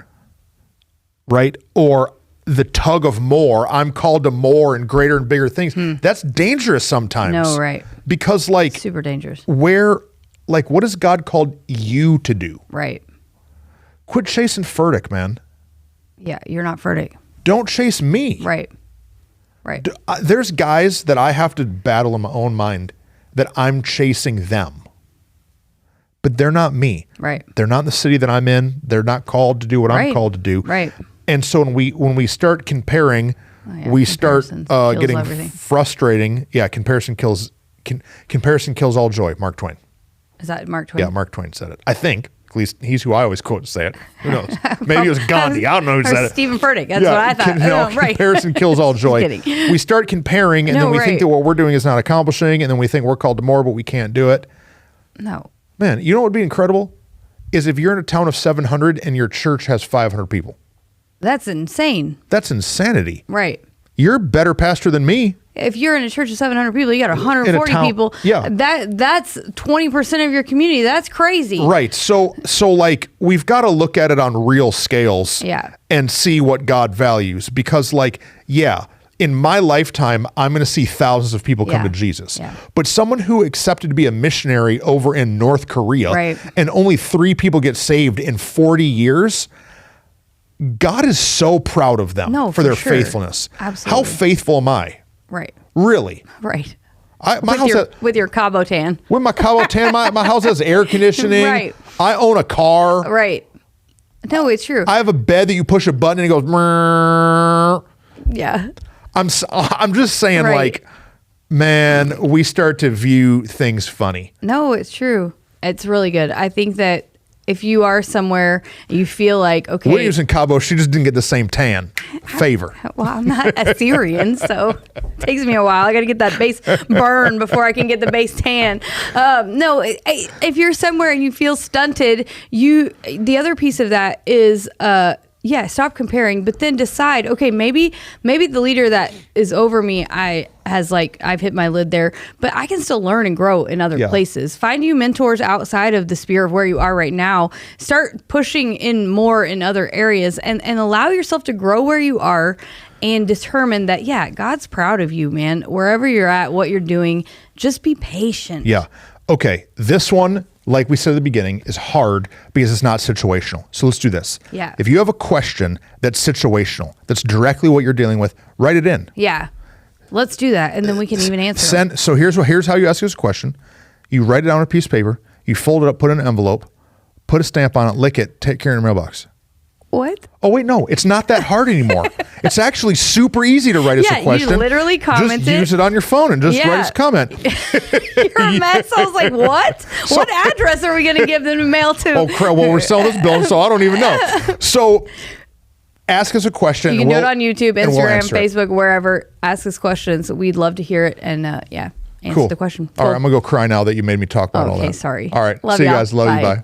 [SPEAKER 2] right? Or the tug of more, I'm called to more and greater and bigger things. That's dangerous sometimes.
[SPEAKER 1] No, right.
[SPEAKER 2] Because, like,
[SPEAKER 1] super dangerous.
[SPEAKER 2] What has God called you to do?
[SPEAKER 1] Right.
[SPEAKER 2] Quit chasing Furtick, man.
[SPEAKER 1] Yeah, you're not Furtick.
[SPEAKER 2] Don't chase me.
[SPEAKER 1] Right. Right.
[SPEAKER 2] There's guys that I have to battle in my own mind that I'm chasing them. But they're not me.
[SPEAKER 1] Right.
[SPEAKER 2] They're not in the city that I'm in. They're not called to do what I'm called to do.
[SPEAKER 1] Right.
[SPEAKER 2] And so when we start comparing, we start getting frustrating. Yeah, comparison kills all joy. Mark Twain.
[SPEAKER 1] Is that Mark Twain?
[SPEAKER 2] Yeah, Mark Twain said it. I think. At least he's who I always quote to say it. Who knows? Maybe it was Gandhi. I don't know who said it.
[SPEAKER 1] Stephen Furtick. That's what I thought. Right.
[SPEAKER 2] Comparison kills all joy. We start comparing, and then we think that what we're doing is not accomplishing, and then we think we're called to more, but we can't do it.
[SPEAKER 1] No.
[SPEAKER 2] Man, you know what would be incredible? Is if you're in a town of 700 and your church has 500 people.
[SPEAKER 1] That's insane.
[SPEAKER 2] That's insanity.
[SPEAKER 1] Right.
[SPEAKER 2] You're a better pastor than me.
[SPEAKER 1] If you're in a church of 700 people, you got 140 people.
[SPEAKER 2] Yeah.
[SPEAKER 1] That's 20% of your community. That's crazy.
[SPEAKER 2] Right. So like we've got to look at it on real scales.
[SPEAKER 1] Yeah.
[SPEAKER 2] And see what God values, because like, in my lifetime, I'm going to see thousands of people come to Jesus.
[SPEAKER 1] Yeah.
[SPEAKER 2] But someone who accepted to be a missionary over in North Korea and only 3 people get saved in 40 years, God is so proud of them for their faithfulness.
[SPEAKER 1] Absolutely.
[SPEAKER 2] How faithful am I?
[SPEAKER 1] Right.
[SPEAKER 2] Really?
[SPEAKER 1] Right.
[SPEAKER 2] With
[SPEAKER 1] your Cabo tan.
[SPEAKER 2] With my Cabo tan, my house has air conditioning.
[SPEAKER 1] Right.
[SPEAKER 2] I own a car.
[SPEAKER 1] Right. No, it's true.
[SPEAKER 2] I have a bed that you push a button and it goes. Mrrr.
[SPEAKER 1] Yeah.
[SPEAKER 2] I'm just saying, like, man, we start to view things funny.
[SPEAKER 1] No, it's true. It's really good. I think that if you are somewhere, you feel like, okay.
[SPEAKER 2] William's in Cabo, she just didn't get the same tan favor.
[SPEAKER 1] Well, I'm not Assyrian, so it takes me a while. I got to get that base burn before I can get the base tan. No, if you're somewhere and you feel stunted, the other piece of that is, stop comparing, but then decide, okay, maybe the leader that is over me, I've hit my lid there, but I can still learn and grow in other places. Find you mentors outside of the sphere of where you are right now. Start pushing in more in other areas and allow yourself to grow where you are and determine that, God's proud of you, man. Wherever you're at, what you're doing, just be patient.
[SPEAKER 2] Yeah. Okay. This one, like we said at the beginning, is hard because it's not situational. So let's do this.
[SPEAKER 1] Yeah.
[SPEAKER 2] If you have a question that's situational, that's directly what you're dealing with, write it in.
[SPEAKER 1] Yeah. Let's do that, and then we can even answer.
[SPEAKER 2] So here's how you ask this question. You write it down on a piece of paper, you fold it up, put it in an envelope, put a stamp on it, lick it, take care in your mailbox.
[SPEAKER 1] What?
[SPEAKER 2] Oh, wait, no. It's not that hard anymore. It's actually super easy to write us a question.
[SPEAKER 1] You literally comment
[SPEAKER 2] just use it on your phone and just write us a comment.
[SPEAKER 1] You're a mess. I was like, what? What address are we going to give them to mail to?
[SPEAKER 2] Oh, crap. Well, we're selling this building, so I don't even know. So ask us a question.
[SPEAKER 1] You can do it on YouTube, Instagram, Facebook, wherever. Ask us questions. We'd love to hear it and, answer the question.
[SPEAKER 2] All right, I'm going to go cry now that you made me talk about all that.
[SPEAKER 1] Okay, sorry.
[SPEAKER 2] All right.
[SPEAKER 1] Love
[SPEAKER 2] see you
[SPEAKER 1] y'all.
[SPEAKER 2] guys. Love you. Bye.